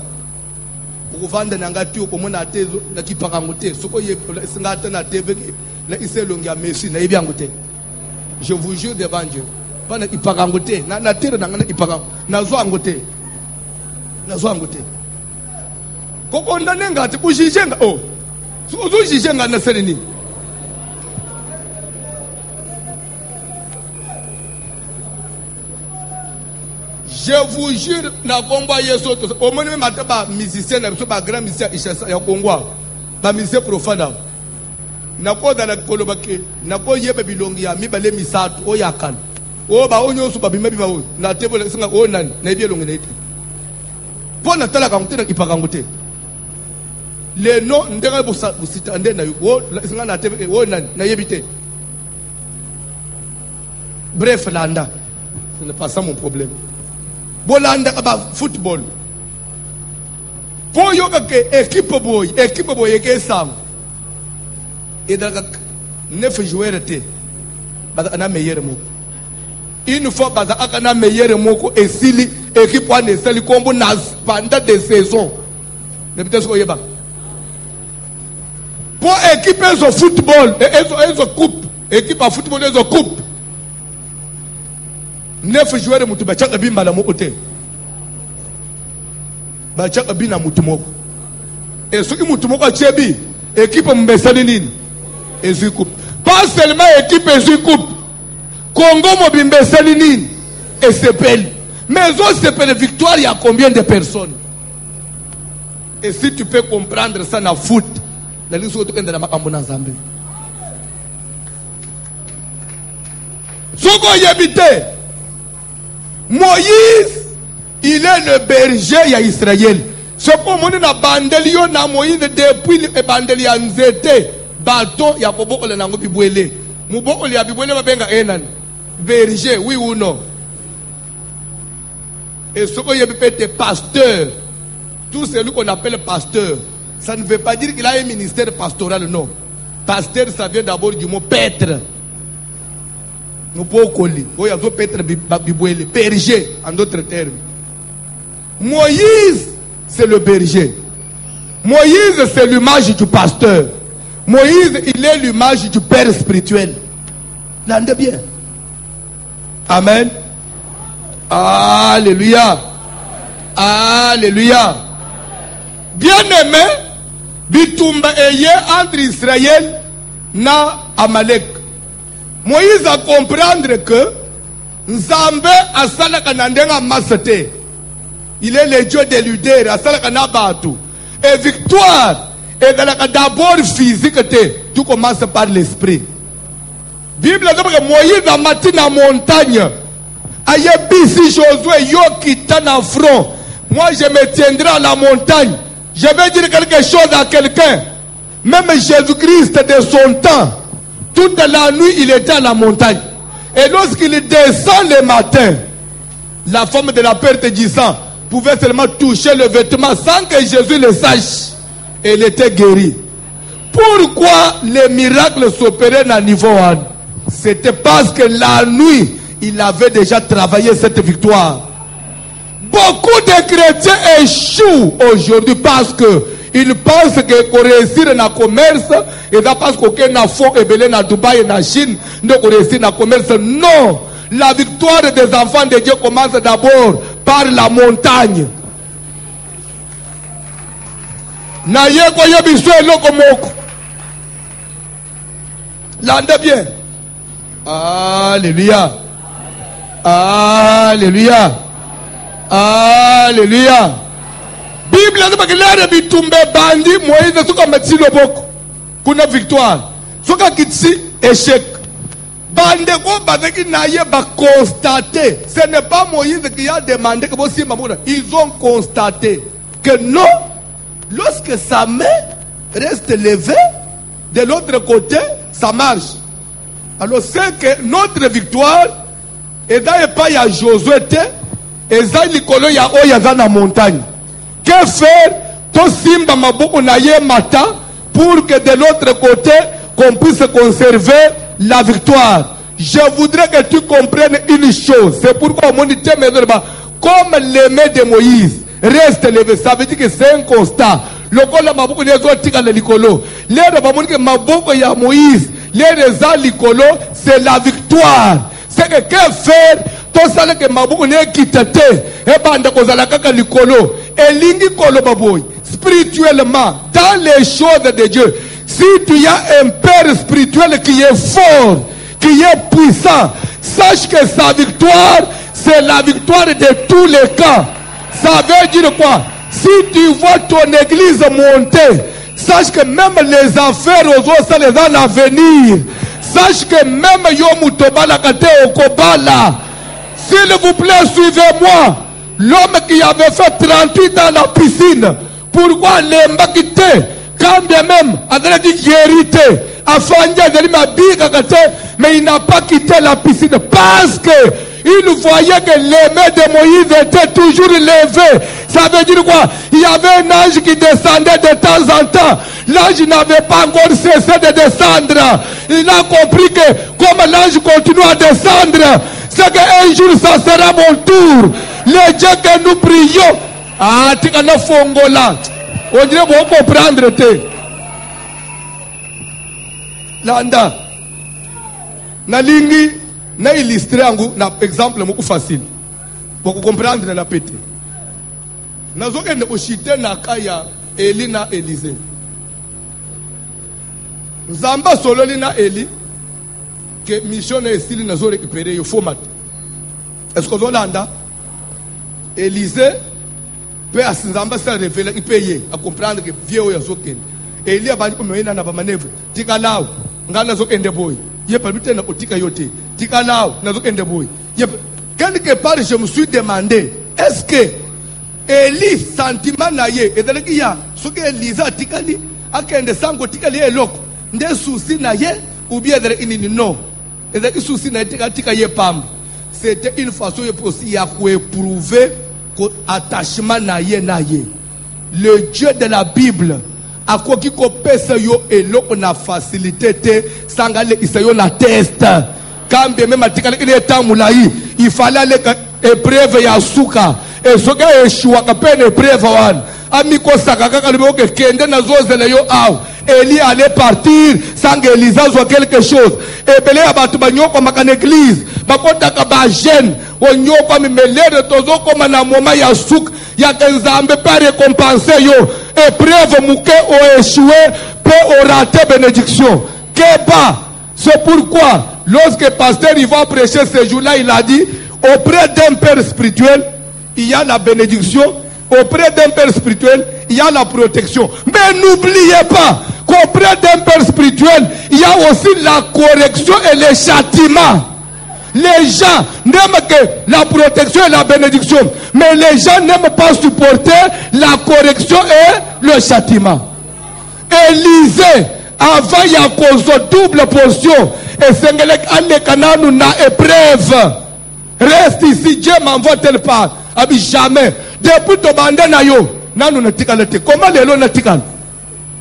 A: Ukuvanda na ngati ukomona tezo na kipaka ngote. Soko ye singata na TV la iselongi ya Messi na yebi ngote. Je vous jure devant Dieu. Pas na kipaka ngote, na nature na ngana kipaka. Na zo ngote. Na zo ngote. Koko ndane ngati kujijenga oh. Uzujijenga na seleni. Je vous jure, na Congo yeso au moins même ba musicien na so ba grand musicien ya Congo ba musicien profane na ko da na koloba ke na ko yebe bilongi ya mibale misatu o yakana o ba onyo so ba bimebi ba o na table singa o nani na bielongi na ite pona tala ka ngutena ipaka ngute le no ndenge busita ndena yo singa na table o nani na yebite. Bref, landa, ce n'est pas ça mon problème. Bolanda ba football. Po yoga ke équipe boy ke sam. Et daga 9 joueurs te. Baza na meilleur moko. Une fois baza akana meilleur moko et sili équipe wane sali kombo na pendant des saisons. Ne peut-être ko yeba. Pour équipe zo football et zo coupe, équipe à football et zo coupe. 9 joueurs mutu ba chaka bimba la mokote. Ba chaka bina mutu moko. Et ce qui mutu moko chebi, équipe mbesali nini? Ezu coupe. Pas seulement équipe ezu coupe. Congo mobimbesali nini? Et s'appelle. Mais on s'appelle victoire, il y a combien de personnes? Et si tu peux comprendre ça na foot, la liste auto kende na makambo na Nzambe. Soko yebite. Moïse, il est le berger à Israël. Ce qu'on m'a dit na bandelio na Moïse depuis le bandeli à Nzete, bâton ya bobo le nango bibwele. Mubo le ya bibwele ba benga enan. Berger, oui ou non? Et ce qu'on y a été pasteur, tout celui qu'on appelle pasteur, ça ne veut pas dire qu'il a un ministère pastoral, non. Pasteur, ça vient d'abord du mot paître. Nous pouvons coller. Il y a d'autres paîtres, berger, en d'autres termes. Moïse, c'est le berger. Moïse, c'est l'image du pasteur. Moïse, il est l'image du père spirituel. L'entendez bien. Amen. Alléluia. Alléluia. Bien-aimé, bitumba eye entre Israël na Amalek. Moïse a comprendre que Nzambe asalaka na ndenga masete. Il est le Dieu des leaders, asalaka na batu. Et victoire est d'abord physique, tout commence par l'esprit. Bible dit que Moïse a mati na montagne. Aye bisi Josué yo kita na front. Moi je me tiendrai à la montagne. Je vais dire quelque chose à quelqu'un. Même Jésus-Christ de son temps, toute la nuit il était à la montagne. Et lorsqu'il descend le matin, la femme de la perte du sang pouvait seulement toucher le vêtement sans que Jésus le sache. Elle était guérie. Pourquoi les miracles s'opéraient à niveau 1? C'était parce que la nuit, il avait déjà travaillé cette victoire. Beaucoup de chrétiens échouent aujourd'hui parce que ils pensent que pour réussir dans le commerce, et parce qu'aucun enfant est belé dans Dubaï et dans Chine, ne réussir dans le commerce. Non! La victoire des enfants de Dieu commence d'abord par la montagne. L'entendez bien. Alléluia. Alléluia. Alléluia. Bible dit que l'air bitumbe bandi Moïse suka matilo boko. Kuna victoire. Suka kitsi échec. Bandeko bazeki naye ba constater. Ce n'est pas Moïse qui a demandé que vous simba. Ils ont constaté que non, lorsque sa main reste levée, de l'autre côté, ça marche. Alors c'est que notre victoire est pas ya Josué, et ça likolo ya oya dans la montagne. Que faire? To simba maboko na ye mata pour que de l'autre côté qu'on puisse conserver la victoire. Je voudrais que tu comprennes une chose. C'est pourquoi mon dit comme les mains de Moïse restent levées, ça veut dire que c'est un constat. Le kola maboko ne zo tika le likolo. Les baboni que maboko ya Moïse, les reza likolo, c'est la victoire. C'est que faire? Tout ça que maboko ne kitete. Et banda kozala kaka likolo. Et lingi kolo baboy. Spirituellement, dans les choses de Dieu, si tu as un père spirituel qui est fort, qui est puissant, sache que sa victoire, c'est la victoire de tous les cas. Ça veut dire quoi? Si tu vois ton église monter, sache que même les affaires aux autres, ça les a à venir. Sache que même Yomutobala Kate Okobala. S'il vous plaît, suivez-moi. L'homme qui avait fait 38 ans dans la piscine, pourquoi les mbakite, quand bien même, avait dit guérité, mais il n'a pas quitté la piscine parce que il voyait que les mains de Moïse étaient toujours levées. Ça veut dire quoi? Il y avait un ange qui descendait de temps en temps. L'ange n'avait pas encore cessé de descendre. Il a compris que comme l'ange continue à descendre, c'est qu'un jour ça sera mon tour. Les dieux que nous prions, ah, tu as fongola. On dirait qu'on comprendre. Landa, nalingi na illustrer angu na exemple moko facile pour comprendre na pété. Nazoke ne oshite na kaya Eli na Élisée. Nzamba sololi na Eli que mission na esili nazo récupérer yo format. Est-ce que vous landa Élisée peut à Nzamba se révéler, il paye à comprendre que vieux yazoken. Eli abandi ko mena na ba manevre. Tika lao ngana zo kende boy. Ye palmite na otika yote. Tika lao na zo kende boy. Ye quelque part je me suis demandé est-ce que Eli sentiment na ye edeleki ya soke Elisa tikali akende sango tikali eloko nde souci na ye ou bien inini non edeleki souci na tika ye pam. C'était une façon aussi ya ko éprouver ko attachement na ye. Le Dieu de la Bible a quoi qui pèse yo et l'eau na facilité te sangale isayo na test quand bien même atikale il est temps moulaï il fallait aller épreuve ya suka et soka échoua ka peine épreuve wan amiko sakaka ka libo ke kende na zozele yo aw Eli allait partir sans que Elisa soit quelque chose et belé abatu banyoko makana église bakota ka ba jeune onyoko mimelere tozo koma na moma ya suka ya kenzambe pas récompenser yo épreuve mouké ont échoué peut au raté bénédiction Keba. C'est pourquoi lorsque pasteur il va prêcher ce jour-là il a dit auprès d'un père spirituel il y a la bénédiction, auprès d'un père spirituel il y a la protection, mais n'oubliez pas qu'auprès d'un père spirituel il y a aussi la correction et le châtiment. Les gens n'aiment que la protection et la bénédiction, mais les gens n'aiment pas supporter la correction et le châtiment. Élisée, avant il y a cause double portion, et Sengelek Anekananu na épreuve. Reste ici, Dieu m'envoie telle part. Abi jamais. Depuis ton bandé na yo, nanu na tikalete. Comment les lots na tikal?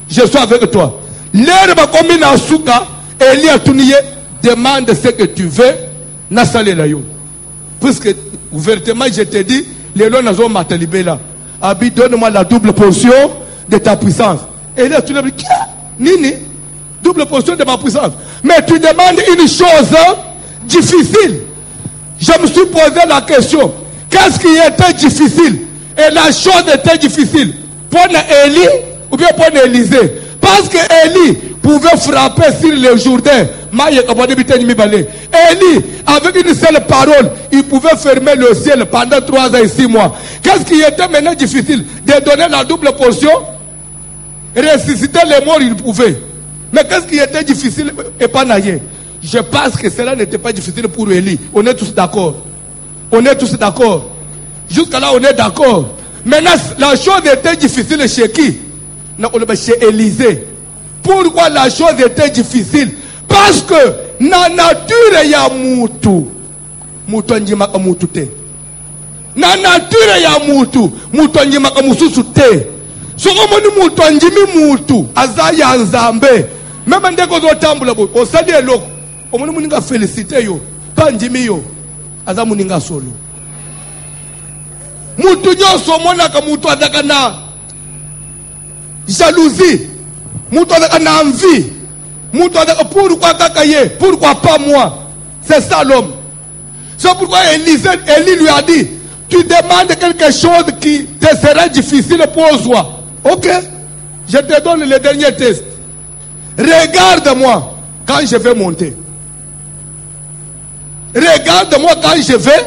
A: Je suis avec toi. L'herbe comme na souka, Eli a tourné, demande ce que tu veux. Puisque ouvertement je te dis les lois n'ont pas talibé là. Abi donne-moi la double portion de ta puissance. Et là tu dis Nini double portion de ma puissance. Mais tu demandes une chose difficile. Je me suis posé la question qu'est-ce qui était difficile? Et la chose était difficile pour Eli ou bien pour Élisée. Parce que Eli pouvait frapper sur le Jourdain. Eli, avec une seule parole, il pouvait fermer le ciel pendant 3 ans et 6 mois. Qu'est-ce qui était maintenant difficile? De donner la double portion? Ressusciter les morts, il pouvait. Mais qu'est-ce qui était difficile et pas naïe? Je pense que cela n'était pas difficile pour Élie. On est tous d'accord. On est tous d'accord. Jusqu'à là, on est d'accord. Maintenant, la chose était difficile chez qui? Chez Élisée. Pourquoi la chose était difficile? Parce que na nature ya mutu. Mutu njimaka mutu te. Na nature ya mutu. Mutu njimaka mususu te. So omoni mutu njimi mutu. Azaya nzambe. Même ndeko zo tambula bo. Osali eloko. Omoni muninga félicité yo. Pas njimi yo. Aza muninga solo. Mutu nyoso monaka mutu azaka na jalousie. Mutu azaka na envie. Mutu azaka pourquoi kakaye? Pourquoi pas moi? C'est ça l'homme. C'est pourquoi Élie lui a dit, tu demandes quelque chose qui te sera difficile pour toi. Ok, je te donne le dernier test. Regarde-moi quand je vais monter. Regarde-moi quand je vais.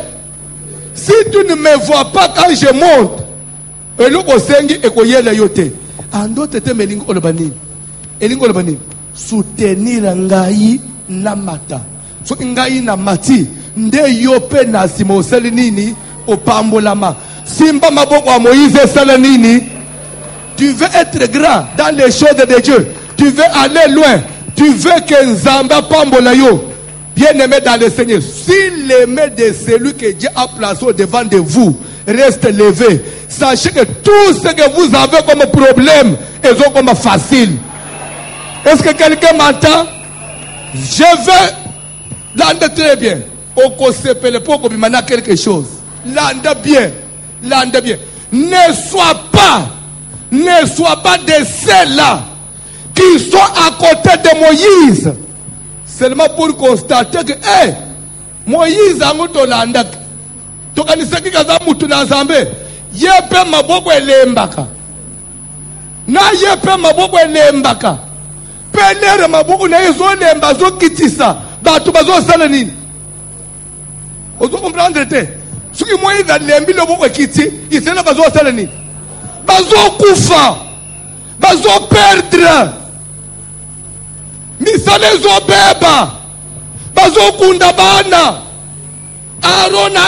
A: Si tu ne me vois pas quand je monte, en d'autres termes, soutenir ngai na mata. So ngai na mati nde yope na simo selinini opambolama. Simba maboko wa Moïse salanini. Tu veux être grand dans les choses de Dieu. Tu veux aller loin. Tu veux que Nzamba pambola yo. Bien-aimé dans le Seigneur, si les mains de celui que Dieu a placé devant de vous restent levées, sachez que tout ce que vous avez comme problème est comme facile. Est-ce que quelqu'un m'entend? Je veux l'ande très bien. Au conseil pour qu'on quelque chose. L'ande bien. L'ande bien. Ne sois pas de ceux-là qui sont à côté de Moïse. Seulement pour constater que, Moïse a muto landak. Tokanisaki kaza mutu na zambe. Yepe maboko elembaka. Na yepe maboko elembaka. Pelere maboko na yezo lemba zo kitisa. Batu bazo sala nini? Ozo comprendre te. Suki Moïse a lembi le boko kiti, isena bazo sala nini? Bazo kufa. Bazo perdre. Misale zo beba. Bazo kunda bana. Arona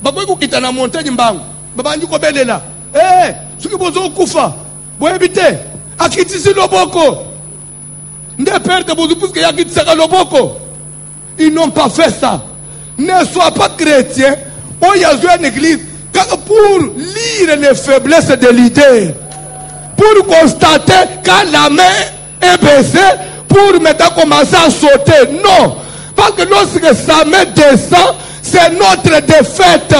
A: Baboy kukita na montagne mbangu. Babanji ko belela. Suki bozo kufa. Boyebite. Akitisi loboko. Nde perdre bozo puisque yakitisa loboko. Ils n'ont pas fait ça. Ne sois pas chrétien. On y a une église pour lire les faiblesses de l'idée. Pour constater quand la main est baissée, pour maintenant commencer à sauter. Non. Parce que lorsque sa main descend, c'est notre défaite.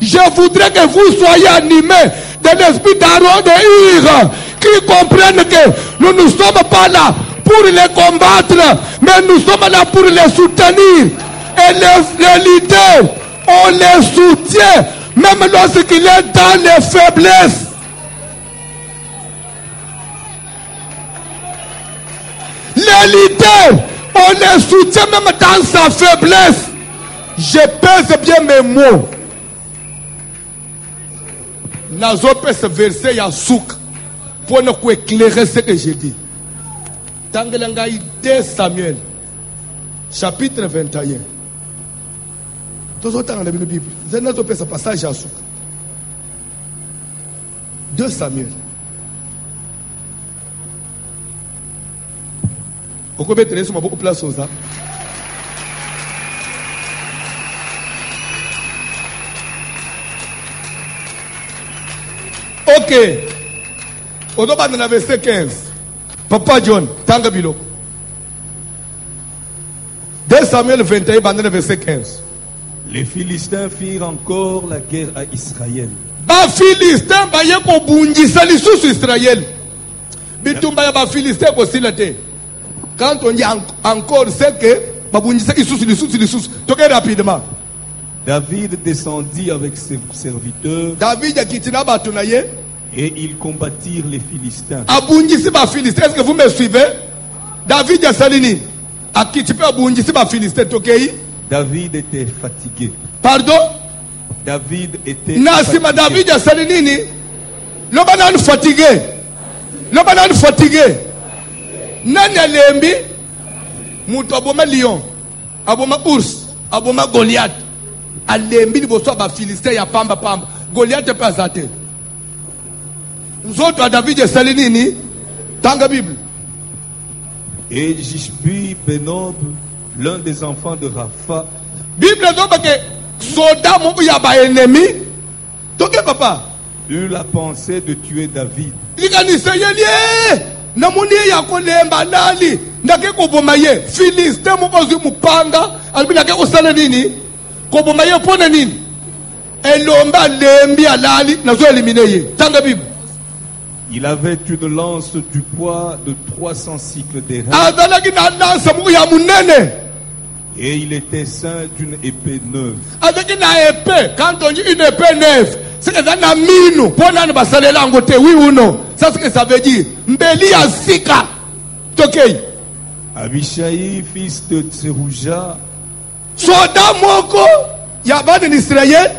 A: Je voudrais que vous soyez animés de l'esprit d'Aaron de Hur, qui comprennent que nous ne sommes pas là pour les combattre, mais nous sommes là pour les soutenir. Et les leaders, on les soutient, même lorsqu'il est dans les faiblesses. Les leaders, on les soutient même dans sa faiblesse. Je pèse bien mes mots. Nazope ce verset ya souk pour nous éclairer ce que j'ai dit. Tangelangai 2 Samuel, chapitre 21. Tous autant dans la Bible. Vous avez ce passage à souk. 2 Samuel. Pourquoi mettre sur ma beaucoup place aux ça? Ok. On doit dans le verset 15. Papa John, Tanga Bilo. 2 Samuel 21, dans le verset 15.
B: Les Philistins firent encore la guerre à Israël.
A: Ba Philistins, ba yeko bundisa lisusu Israël. Bitumba ya ba Philistins aussi la terre. Quand on dit encore, c'est que babundisa lisusu. Toquez rapidement.
B: David descendit avec ses serviteurs.
A: David a quitté la bataille.
B: Et ils combattirent les Philistins.
A: Abundisi ba Philistins, est-ce que vous me suivez? David a salini. A quitté abundisi ba Philistins, toquez.
B: David était fatigué.
A: Pardon?
B: David était
A: Nasima David a salini. Le banane fatigué. Le banane fatigué. Nani lembi? Mutu aboma lion, aboma ours, aboma Goliath. Alembi liboso ba Philistin ya pamba. Goliath pe azate. Nzoto a David et Salinini, Tanga Bible.
B: Et Jishbi Benob, l'un des enfants de Rapha,
A: Bible dit que soldat mon ya ba ennemi. Toke papa.
B: eut la pensée de tuer David.
A: Il a dit Seigneur, namoni ya kolemba nali ndake koboma ye Philistin mo kozu mupanga albina ke osala nini koboma ye pona nini elomba lembi alali nazo éliminer ye. Tanga Bible.
B: Il avait une lance du poids de 300 cycles d'airain. Et il était ceint d'une épée neuve.
A: Avec une épée, quand on dit une épée neuve, c'est que ça n'a minu. Pour nous basaler l'angote, oui ou non? Ça c'est ce que ça veut dire. Mbeli asika. Tokei.
B: Abishai, fils de Tserouja,
A: soldat moko, yaba de Israël,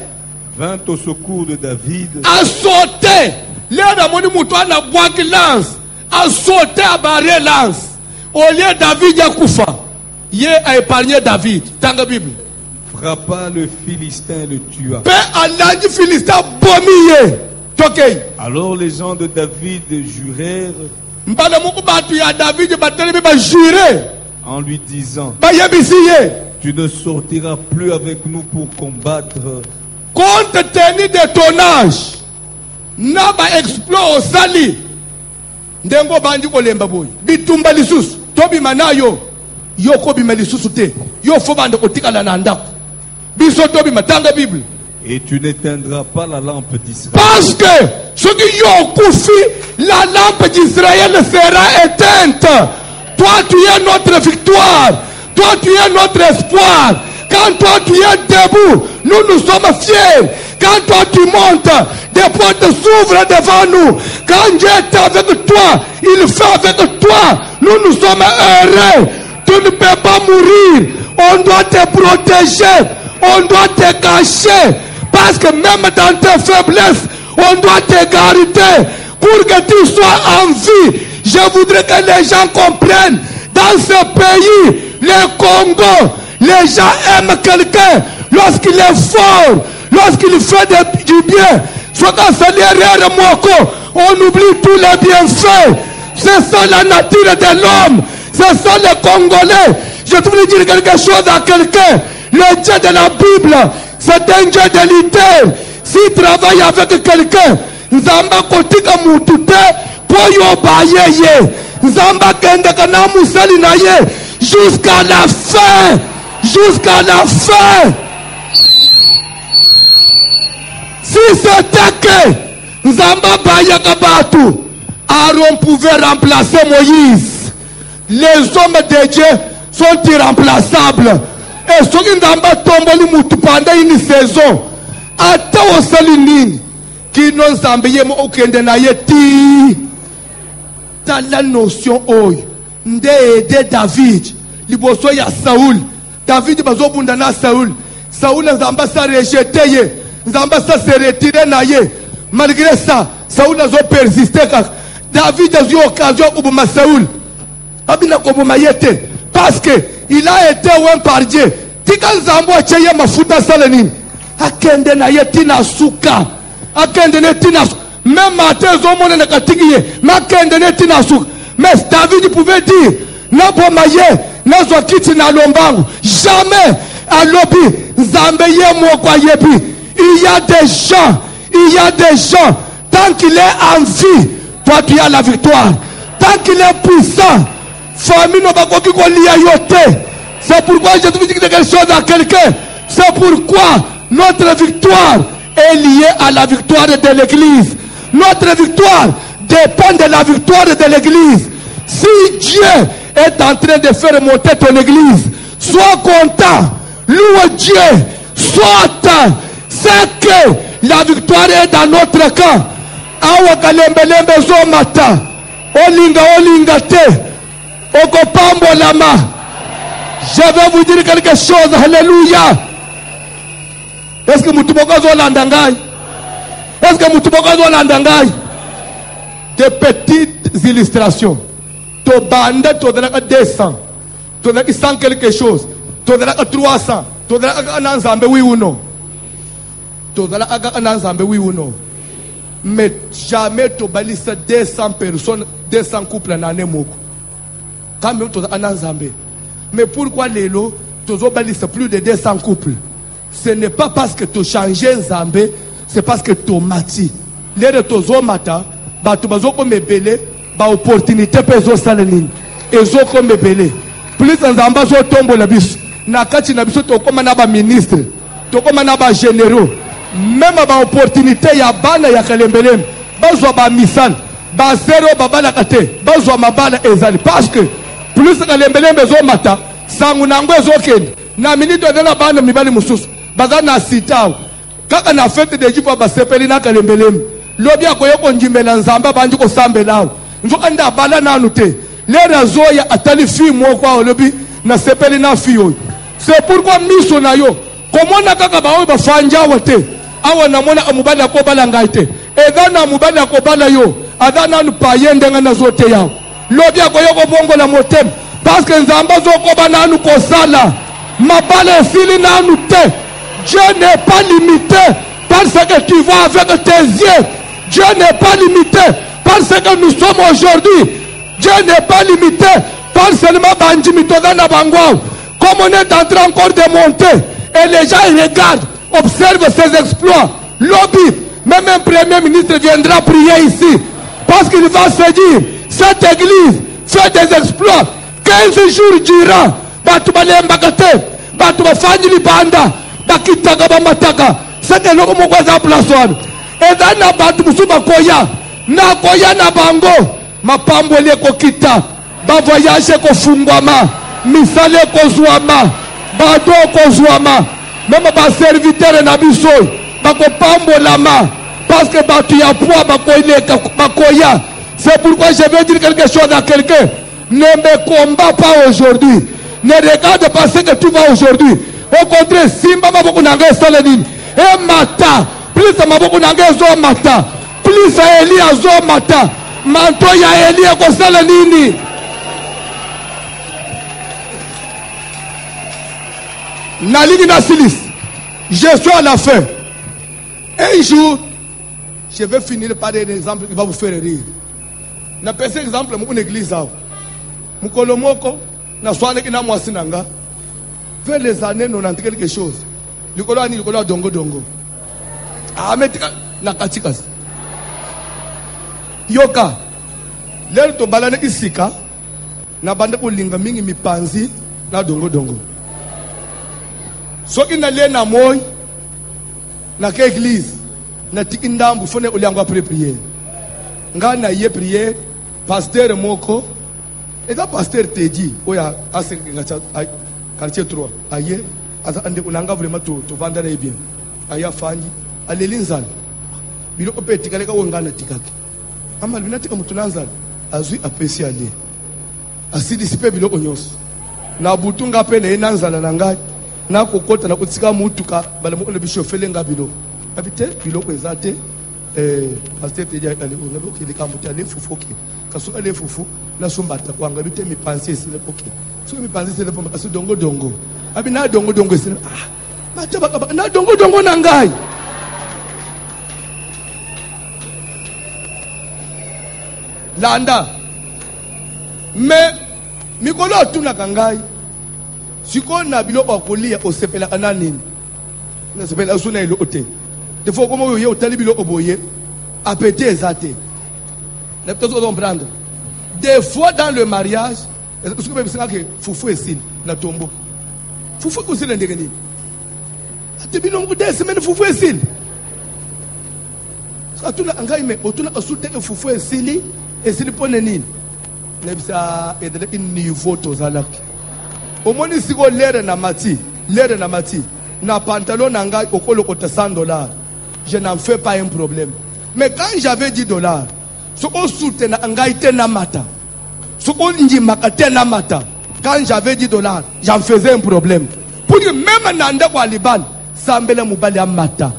B: vint au secours de David.
A: A sauté. L'air de mon mouton a boité lance. A sauté à barrer lance. Au lieu David Yakoufa. Il a épargné David. Tanga Bible.
B: Frappa le Philistin et le tua. Alors les gens de David jurèrent en lui disant: tu ne sortiras plus avec nous pour combattre.
A: Compte tenu de ton âge, n'a pas exploit au sali. Ndengo bandi kolemba boy. Bitumba lisusu. Tobi manayo. Yoko bima lisusu te. Yo fobande kotika la nanda. Biso tobi matanga Bible.
B: Et tu n'éteindras pas la lampe d'Israël.
A: Parce que ce qui yo koufi, la lampe d'Israël sera éteinte. Toi tu es notre victoire. Toi tu es notre espoir. Quand toi tu es debout, nous sommes fiers. Quand toi tu montes, des portes s'ouvrent devant nous. Quand Dieu est avec toi, il fait avec toi. Nous sommes heureux. Tu ne peux pas mourir. On doit te protéger. On doit te cacher. Parce que même dans tes faiblesses, on doit te garder. Pour que tu sois en vie. Je voudrais que les gens comprennent. Dans ce pays, le Congo, les gens aiment quelqu'un lorsqu'il est fort, lorsqu'il fait du bien. On oublie tous les bienfaits. C'est ça la nature de l'homme. C'est ça les Congolais. Je voulais dire quelque chose à quelqu'un. Le Dieu de la Bible, c'est un Dieu de l'idée. S'il travaille avec quelqu'un, Nzamba kotika mutute, poyo bayeye. Nzamba kende kana musali na ye. Jusqu'à la fin. Jusqu'à la fin. Si c'était que Nzamba bayaka batu, Aaron pouvait remplacer Moïse. Les hommes de Dieu sont irremplaçables. Et ce qui Nzamba tomboli mutu pendant une saison, ata osali nini qui non zambiye mo okende na ye ti. Dans la notion oyo nde aide David liboso ya Saoul. David bazobunda na Saoul. Saoul Nzamba sa rejeté ye. Nzamba sa se retiré na ye. Malgré ça, Saoul a persisté. David a eu occasion kubuma Saoul. Abina kubuma yete parce que il a été oint par Dieu. Tika Nzamba cheye mafuta salenini. Akende na ye tina suka. Akende ne tina suka. Même matin, zomone ne katigiye. Makende ne tina suka. Mais David pouvait dire, na bomaye, na zokiti na lombangu. Jamais à l'obi, Zambeye moko yebi. Il y a des gens, tant qu'il est en vie, toi tu as la victoire. Tant qu'il est puissant, famille no bakoki ko liya yote. C'est pourquoi je te dis quelque chose à quelqu'un. C'est pourquoi notre victoire est liée à la victoire de l'église. Notre victoire dépend de la victoire de l'église. Si Dieu est en train de faire monter ton église, sois content, loue Dieu, soit c'est que la victoire est dans notre camp. Awa kalembelembe zomata, olinga te, okopambo lama. Je vais vous dire quelque chose, alléluia. Est-ce que Moutubokazo l'andangai? Est-ce que Moutubokazo l'andangai? Des petites illustrations. To bande to dana 200. tozalaki 100 quelque chose, tozalaka 300, tozalaka na nzambe oui ou non? Tozalaka na nzambe oui ou non? Mais jamais tobalisa 200 personnes, 200 couples en année moko. Quand même tozalaka na nzambe. Mais pourquoi lelo tozobalisa plus de 200 couples? Ce n'est pas parce que tu changes nzambe, c'est parce que tu mati. Lelo tozomata, batu bazoko mebele, ba opportunité pezo salenini. Ezoko mebele. Plus nzamba zo tombo la biso. Na kati na biso tokoma na ba ministre, tokoma na ba généraux. Même ba opportunité ya bana ya kalembelem. Bazwa ba misal, ba zero babala kate, bazwa mabala ezali parce que plus kalembelem bezo mata, sangu nango ezokende. Na minute de bana mibali mususu. Baza na sitao. Kaka na fête de jipa ba sepeli na kalembelem. Lobi akoyoko njimela nzamba banji ko sambelao. Nzoka nda bala nanu te. Lera zoya atali fi moko olobi na sepeli na fi oyo. C'est pourquoi miso na yo komona kaka baoyo bafanja wote awa namona amubali akobala ngaite edana amubali akobala yo adana nu payende ngana zote yao lobi akoyoko bongo la motem parce que nzamba zokoba nanu kosala mabale fili nanu te. Dieu n'est pas limité parce que tu vois avec tes yeux. Dieu n'est pas limité parce que nous sommes aujourd'hui. Dieu n'est pas limité par seulement Banjimitoda na Bangwao. Comme on est en train encore de monter, et les gens ils regardent, observent ses exploits. Lobby, même un premier ministre viendra prier ici. Parce qu'il va se dire, cette église fait des exploits. 15 jours durant, Batoubalem Bagate, Batoubafani Banda, Bakitaka Bamataka, c'est que l'homme à place. Et dans la Batouba Koya, na Koya na Bango. Mapambole kokita, ba voyage ko fungwama, misale ko zuama, ba do ko zuama, même ba serviteur na biso, ba ko pambolama, parce que ba tu ya poids ba ko ileka ba koya. C'est pourquoi je veux dire quelque chose à quelqu'un. Ne me combat pas aujourd'hui. Ne regarde pas ce que tu vas aujourd'hui. Au contraire, simba maboko nanga saladine. Et mata, plus maboko nanga zo mata, plus Elia zo mata. Manto ya Elia kosala nini? Nalini na silis. Je suis à la fin. Un jour, je vais finir par un exemple qui va vous faire rire. Na pese exemple mon église là. Mukolomoko na soane kina mwasi nanga. Vers les années 90 quelque chose. Likolo ani likolo dongo dongo. Ametika na katikas. Yoka lelo to balana isika na bande kolinga mingi mipanzi na dongo dongo soki na le na moy na ke église na tikindambu fone oliangwa prière nga na ye prière pasteur moko eza pasteur teji oya asenga cha quartier 3 aye asa ande unanga vraiment to vanda na bien aya fanyi alelinzana bilo opeti kaleka wongana tikaki ama binatika mutunanza azui apesi ale asidisipe biloko nyonso na butunga pe na enanzala na ngai na kokota na kotika mutuka bala mo le bishofele nga biloko abite biloko ezate pasteur teja ale ngabo ke likambuta le fufoke kaso ale fufu na sombata kwanga bite mipansi esile poke so mipansi esile pomba kaso dongo dongo abi na dongo dongo esile mataba na dongo dongo na ngai landa mais mikolo atuna kangai siko na biloko kolia osepela kananini na sepela usuna ilo ote de fois comme yo otali biloko boye apete ezate na peut-être comprendre des fois dans le mariage ce que même c'est que fufu esine na tombo fufu ko sile ndenge nini ate bilongo des semaines fufu esine atuna angai me otuna asute ke fufu esili esili pone nini nebisa edele in niveau tozalaki omoni siko lere na mati na pantalon na ngai okolokota $100 je n'en fais pas un problème mais quand j'avais $10 soko soute na ngai te na mata soko njimaka te na mata quand j'avais $10 j'en faisais un problème pour que même na ndeko aliban sambela mubali amata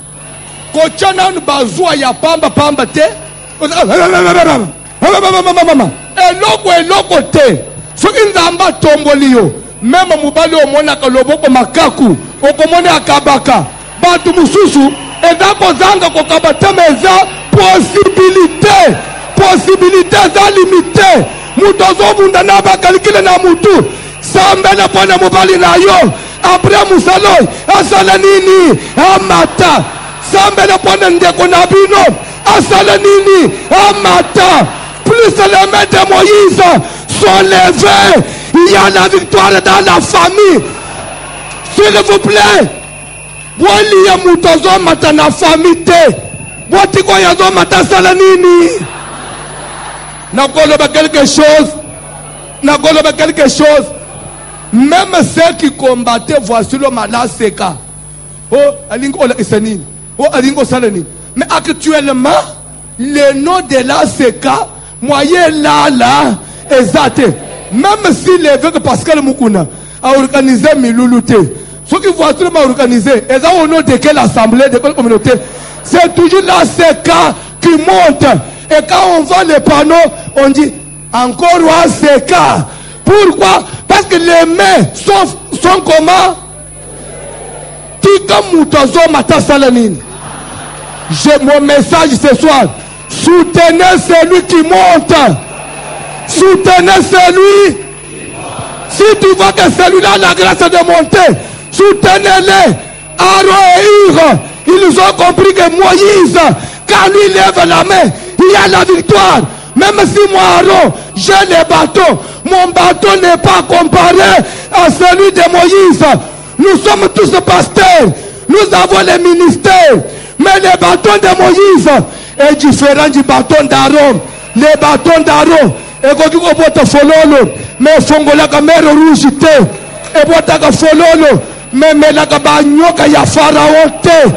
A: kochana bazwa ya pamba te eloko te soki nzamba tomboli yo Même mobali omonaka loboko makaku okomona akabaka batu mususu eza kozanga kokabata eza possibilité za limité mutu ozobunda na bakalikile na mutu sambela pona mobali na yo après musalo asala nini amata sambela pona ndeko na bino asala nini amata. Plus les mains de Moïse sont levées, il y a la victoire dans la famille. S'il vous plaît, wali ya mutozo mata na famille te wati ko yazo mata sala nini. Nakoloba quelque chose, même ceux qui combattaient voici le malaseka oh alingo la isanini oh alingo salani, mais actuellement le nom de la seka moyen là exact. Même si l'évêque Pascal Mukuna a organisé Miluluté, ceux qui voient tout organisé, et ça au nom de quelle assemblée, de quelle communauté, c'est toujours la CK qui monte. Et quand on voit les panneaux, on dit encore un CK. Pourquoi? Parce que les mains sont comment? Tika Mutazo Mata Salanine. J'ai mon message ce soir. Soutenez celui qui monte. Soutenez celui. Si tu vois que celui-là a la grâce de monter, soutenez-les. Aaron et Hur, ils ont compris que Moïse, quand lui lève la main, il y a la victoire. Même si moi, Aaron, j'ai le bâton, mon bâton n'est pas comparé à celui de Moïse. Nous sommes tous pasteurs. Nous avons les ministères. Mais le bâton de Moïse est différent du bâton d'Aaron. Le bâton d'Aaron est comme un fololo. Mais fongola ka mer rouge te. Et bota ka fololo. Mais la ka banyoka ya pharaon te.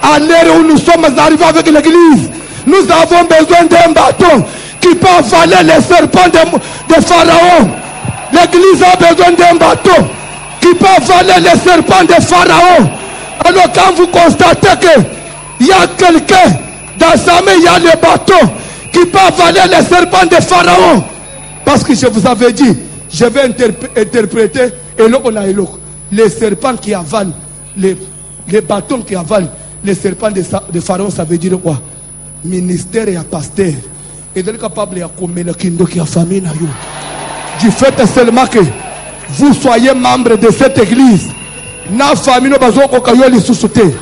A: À l'heure où nous sommes arrivés avec l'église, nous avons besoin d'un bâton qui peut avaler les serpents de pharaon. L'église a besoin d'un bâton qui peut avaler les serpents de pharaon. Alors quand vous constatez que il y a quelqu'un dans sa main, il y a le bâton qui peut avaler les serpents de pharaon. Parce que je vous avais dit, je vais interpréter les serpents qui avalent, les bâtons qui avalent les serpents de pharaon, ça veut dire quoi? Ministère et pasteur. Et d'être capable de commettre qui a famille. Du fait seulement que vous soyez membre de cette église, na famille no bazo ko kayoli susute.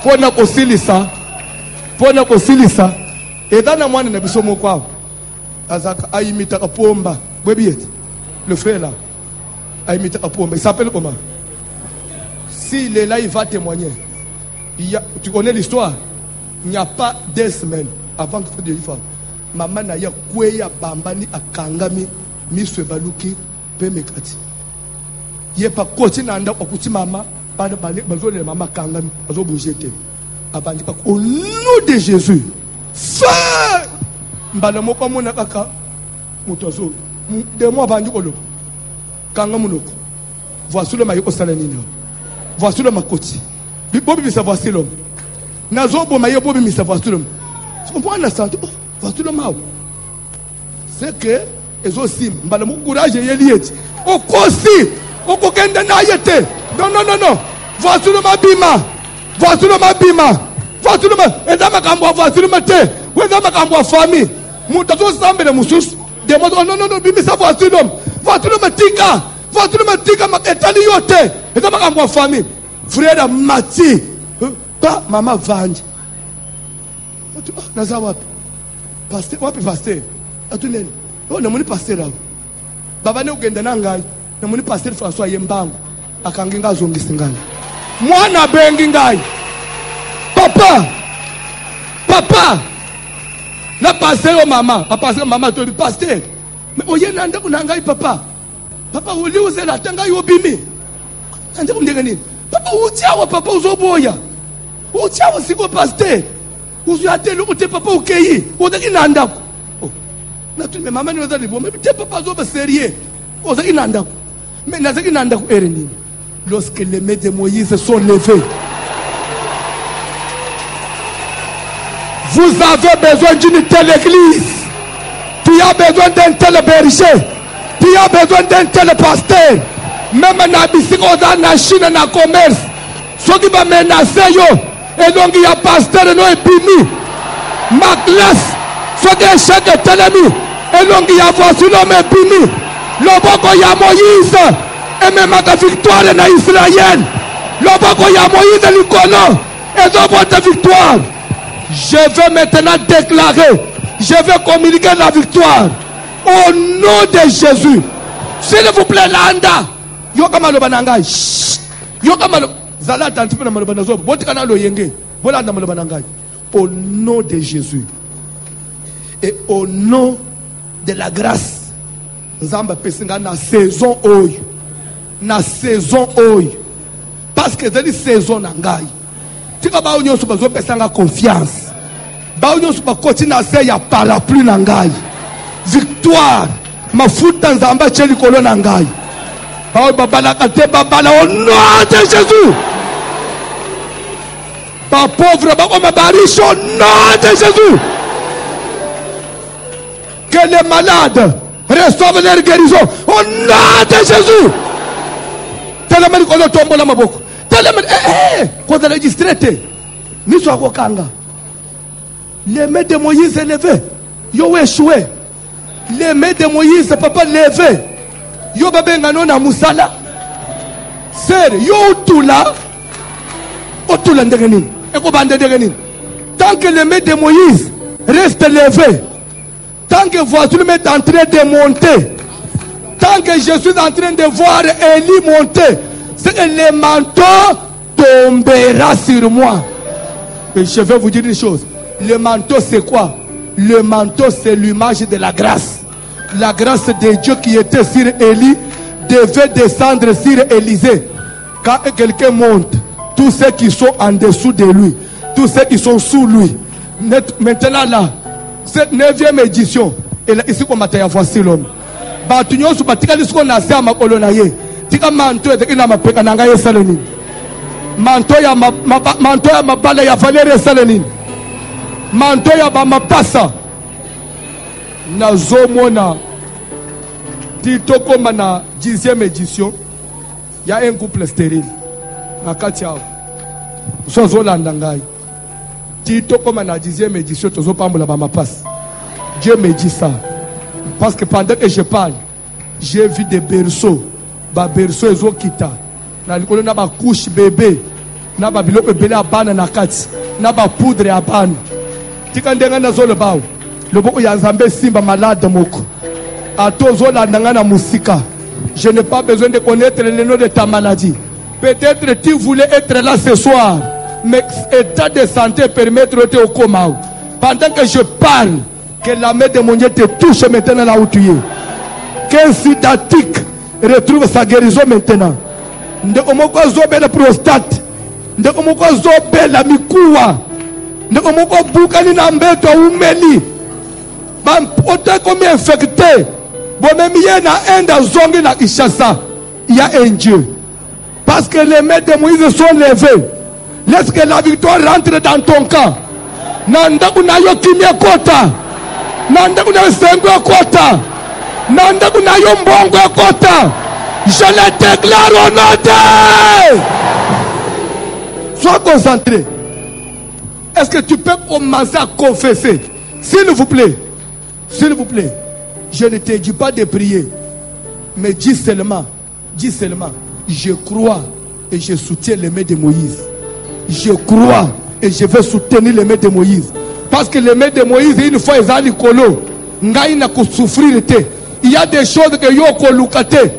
A: Pona kosilisa edana mwana na bisomo kwao azaka aimita kapomba bwebiet le frère là aimita kapomba, il s'appelle comment? S'il est là, il va témoigner. Tu connais l'histoire? Il n'y a pas 2 semaines avant que tu fasses maman na ya kweya bambani akangami miswe baluki pemekati yepa koti na nda okuti mama bana bazo le mama kangami bazo boujete abandi pa au nom de Jésus fa mbala moko mona kaka mutozo de moi bandi kolo kanga munoko voici le mayiko salanini voici le makoti bobi bisa voici l'homme nazo bo mayo bobi bisa voici l'homme on voit la santé voici le mau c'est que les aussi mbala mo courage yelieti okosi okokende na yete non voici le mabima voici le ezama kambo voici le mate ezama kambo famille mutazo sambele mususu de moto non bimisa voici le matika maketali yote ezama kambo famille frère Mati pas maman Vandi naza wapi pasteur atunene na moni pasteur là baba ne ugenda nangai na moni pasteur François Yembango akanginga zongisi ngai mwana bengi ngai papa na pasteur mama pasteur mama to pasteur mais oye nanda kunangai papa uliuze la tanga yobimi ande kumndenge nini papa utiawa papa uzoboya utiawa siko pasteur uzuyatela ukuthi papa ukeyi uzaki nanda oh na tu mama ni wazali bo mais papa zoba sérieux uzaki nanda mais nazaki nanda ku erenini lorsque les mains de Moïse sont levées. Vous avez besoin d'une telle église. Tu as besoin d'un tel berger. Tu as besoin d'un tel pasteur. Même na bisiko na Chine na commerce. Ceux qui va menacer yo. Et donc il y a pasteur no epimi. Ma classe. Ceux qui échec telemi. Et donc il y a voici l'homme epimi. Loboko ya Moïse. Et même la victoire na Israël. Loboko ya Moïse likolo. Et donc votre victoire. Je vais maintenant déclarer. Je vais communiquer la victoire. Au nom de Jésus. S'il vous plaît, Landa. Yoka maloba nangai. Yoka maloba. Zala tantipe na maloba nazo. Boti kana lo yenge. Bolanda maloba nangai. Au nom de Jésus. Et au nom de la grâce. Nzamba pesinga na saison oyo. Na saison oyo. Parce que c'est saison nangai. Tika ba onyo so bazo pesanga confiance. Ba onyo so ba kotina se ya parapluie nangai. Victoire. Mafuta nzamba cheli kolo nangai. Ba babala kate babala au nom de Jésus. Pas pauvre, pas comme riche au nom de Jésus. Que les malades reçoivent leur guérison au nom de Jésus. Tellement qu'on tombe la maboko. Tellement quand on est distrait, ni soit kokanga. Les mains de Moïse élevées, yo échoué. Les mains de Moïse, papa levé. Yo babenga na musala. Ser yo utula. Utula ndegenini. Eko bande ndegenini. Tant que les mains de Moïse restent levées, tant que voici le est en train de monter, tant que je suis en train de voir Élie monter, c'est que le manteau tombera sur moi. Et je vais vous dire une chose. Le manteau c'est quoi? Le manteau c'est l'image de la grâce. La grâce de Dieu qui était sur Élie devait descendre sur Élisée. Quand quelqu'un monte, tous ceux qui sont en dessous de lui, tous ceux qui sont sous lui. Maintenant là, cette 9e édition, et là, ici qu'on m'a taillé voici l'homme. Batunyo sous batika lisco na se ma kolonaye. Tika manto et ina ma peka nanga ye saleni. Manto ya mabala ya valere saleni. Manto ya ba mapasa. Na zomona tito koma na 10e édition. Il y a un couple stérile. Na katia. So zolanda ngai. Tito koma na 10e édition tozo pambola ba mapasa. Dieu me dit ça. Parce que pendant que je parle, j'ai vu des berceaux. Ba berceaux ezo kita. Na likolo na ba couche bébé. Na ba biloko bele abana na kati. Na ba poudre abana. Tika ndenga na zo le bao. Le boko ya Nzambe simba malade moko. Atozo la ndanga musika. Je n'ai pas besoin de connaître le nom de ta maladie. Peut-être tu voulais être là ce soir, mais état de santé permettre de te au coma. Pendant que je parle, que la main de mon Dieu te touche maintenant là où tu es. Qu'un sidatique retrouve sa guérison maintenant. Ndeko moko zobe la prostate. Ndeko moko zobe la mikuwa. Ndeko moko bukani na mbeto umeli. Autant comme infecté, bon même il y a un dans zongi na Ishasa, il y a un Dieu. Parce que les mains de Moïse sont levées. Laisse que la victoire rentre dans ton camp. Nanda kuna yo kimia kota. Nanda kuna sengo kota. Nanda kuna yo mbongo kota. Je le déclare au nom de... Sois concentré. Est-ce que tu peux commencer à confesser? S'il vous plaît. S'il vous plaît, je ne te dis pas de prier, mais dis seulement, je crois et je soutiens les mains de Moïse. Je crois et je vais soutenir les mains de Moïse. Parce que les mains de Moïse, une fois ils ont dit colo, il y a des choses que yo kolukate.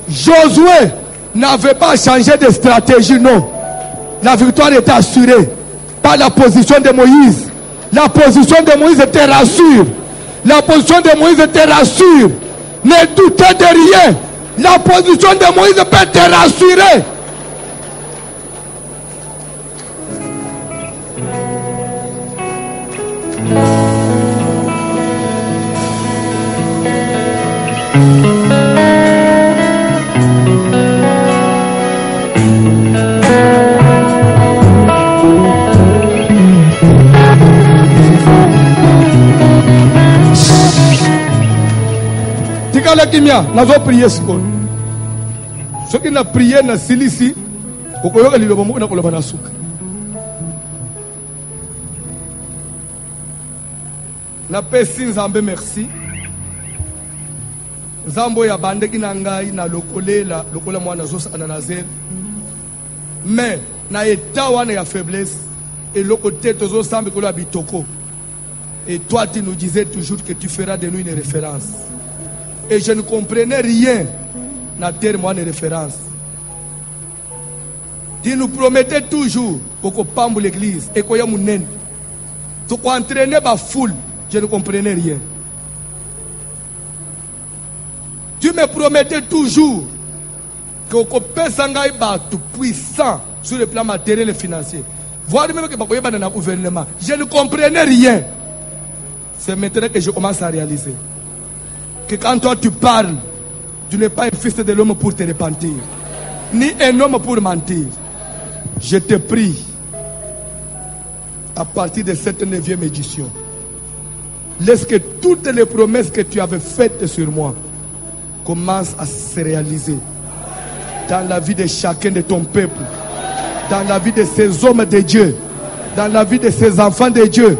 A: Josué n'avait pas changé de stratégie, non. La victoire était assurée par la position de Moïse. La position de Moïse te rassure. La position de Moïse te rassure. Ne doutez de rien. La position de Moïse peut te rassurer. Tikala kimia, nazo prier siko. Ce qui n'a prié na silisi, okoyoka liloba moko na koloba na suka. Na pesi Nzambe merci. Nzambo ya bandeki na ngai na lokolela mwana zosa ananazel. Mais na état wana ya faiblesse et le côté tozo sambe kolo bitoko. Et toi tu nous disais toujours que tu feras de nous une référence. Et je ne comprenais rien na terme wana référence. Tu nous promettais toujours qu'on pambo l'église et qu'on y a mon naine. Tu entraîner ma foule, je ne comprenais rien. Tu me promettais toujours que qu'on peut s'engager tout puissant sur le plan matériel et financier. Voir même que je dans le gouvernement, je ne comprenais rien. C'est maintenant que je commence à réaliser que quand toi tu parles, tu n'es pas un fils de l'homme pour te repentir, ni un homme pour mentir. Je te prie, à partir de cette 9e édition, laisse que toutes les promesses que tu avais faites sur moi commencent à se réaliser dans la vie de chacun de ton peuple, dans la vie de ces hommes de Dieu, dans la vie de ces enfants de Dieu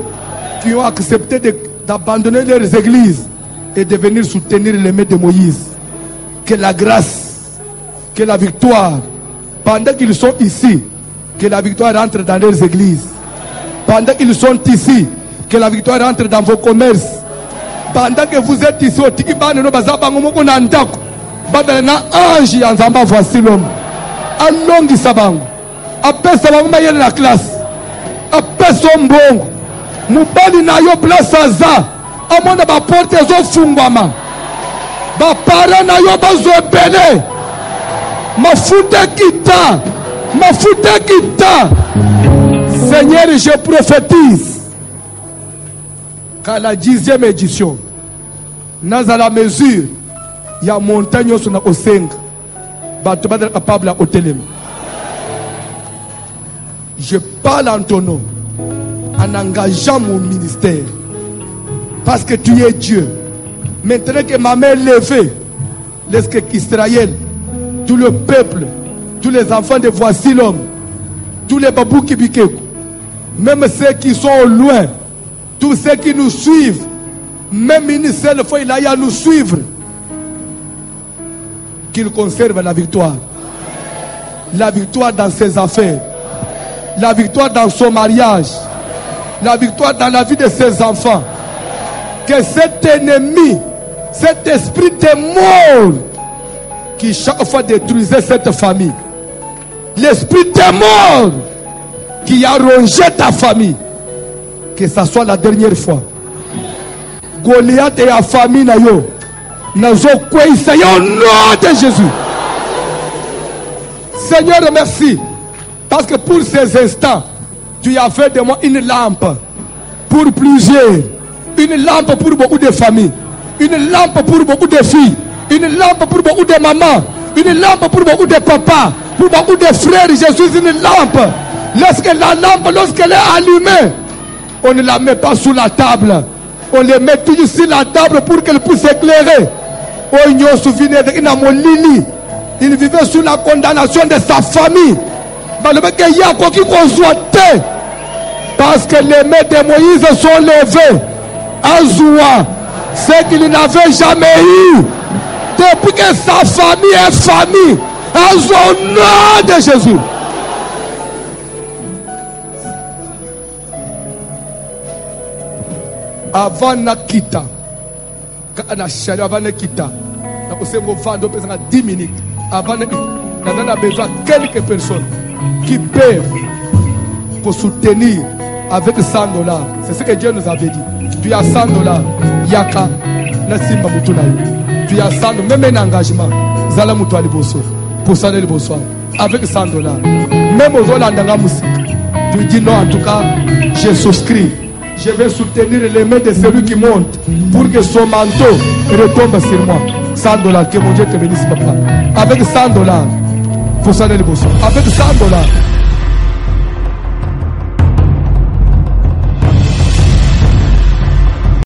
A: qui ont accepté d'abandonner leurs églises et de venir soutenir les mains de Moïse. Que la grâce, que la victoire, pendant qu'ils sont ici, que la victoire rentre dans leurs églises. Pendant qu'ils sont ici, que la victoire rentre dans vos commerces. Pendant que vous êtes ici, au Tikibane, nous avons un ange en Zamba, voici l'homme. Allons Sabango. Après Sabango, il y a la classe. Après son bon, nous parlons de la place à ça. À mon avis, porte les autres fungwama. Ba parents na yo bazo belé. Ma foute kita. Ma foute kita. Seigneur, je prophétise qu'à la 10e édition, nous à la mesure, il y a montagne sur la 5. Tu vas être capable à Otelem. Je parle en ton nom, en engageant mon ministère. Parce que tu es Dieu. Maintenant que ma main est levée, laisse que Israël, tout le peuple, tous les enfants de Voici l'homme, tous les babous qui biquent, même ceux qui sont au loin, tous ceux qui nous suivent, même une seule fois il a à nous suivre, qu'il conserve la victoire. La victoire dans ses affaires, la victoire dans son mariage, la victoire dans la vie de ses enfants. Que cet ennemi, cet esprit de mort qui chaque fois détruisait cette famille, l'esprit de mort qui a rongé ta famille, que ça soit la dernière fois. Goliath et la famille nayo, nazo kwei au nom de Jésus. Seigneur, merci. Parce que pour ces instants, tu as fait de moi une lampe pour plusieurs. Une lampe pour beaucoup de familles. Une lampe pour beaucoup de filles. Une lampe pour beaucoup de mamans. Une lampe pour beaucoup de papas. Pour beaucoup de frères. Je suis une lampe. Lorsque la lampe, lorsqu'elle est allumée, on ne la met pas sous la table. On la met toujours sur la table pour qu'elle puisse éclairer. Il vivait sous la condamnation de sa famille. Parce que les mains de Moïse sont levées. Azoua, ce qu'il n'avait jamais eu. Depuis que sa famille est famille. Azoua, au nom de Jésus. Avant Nakita, avant Nakita, nous avons 10 minutes. Avant Nakita, nous avons besoin de quelques personnes qui peuvent pour soutenir avec $100. C'est ce que Dieu nous avait dit. Tu as $100. Yaka, Nasimba Mutunaï. Tu as 100, même un engagement. Zala Mutuali Bosso. Pour ça, le bonsoir. Avec $100. Même aux Hollandais, musique. Tu dis non, en tout cas, je souscris. Je vais soutenir les mains de celui qui monte pour que son manteau retombe sur moi. $100. Que mon Dieu te bénisse, papa. Avec $100. Pour ça, le bonsoir. Avec $100.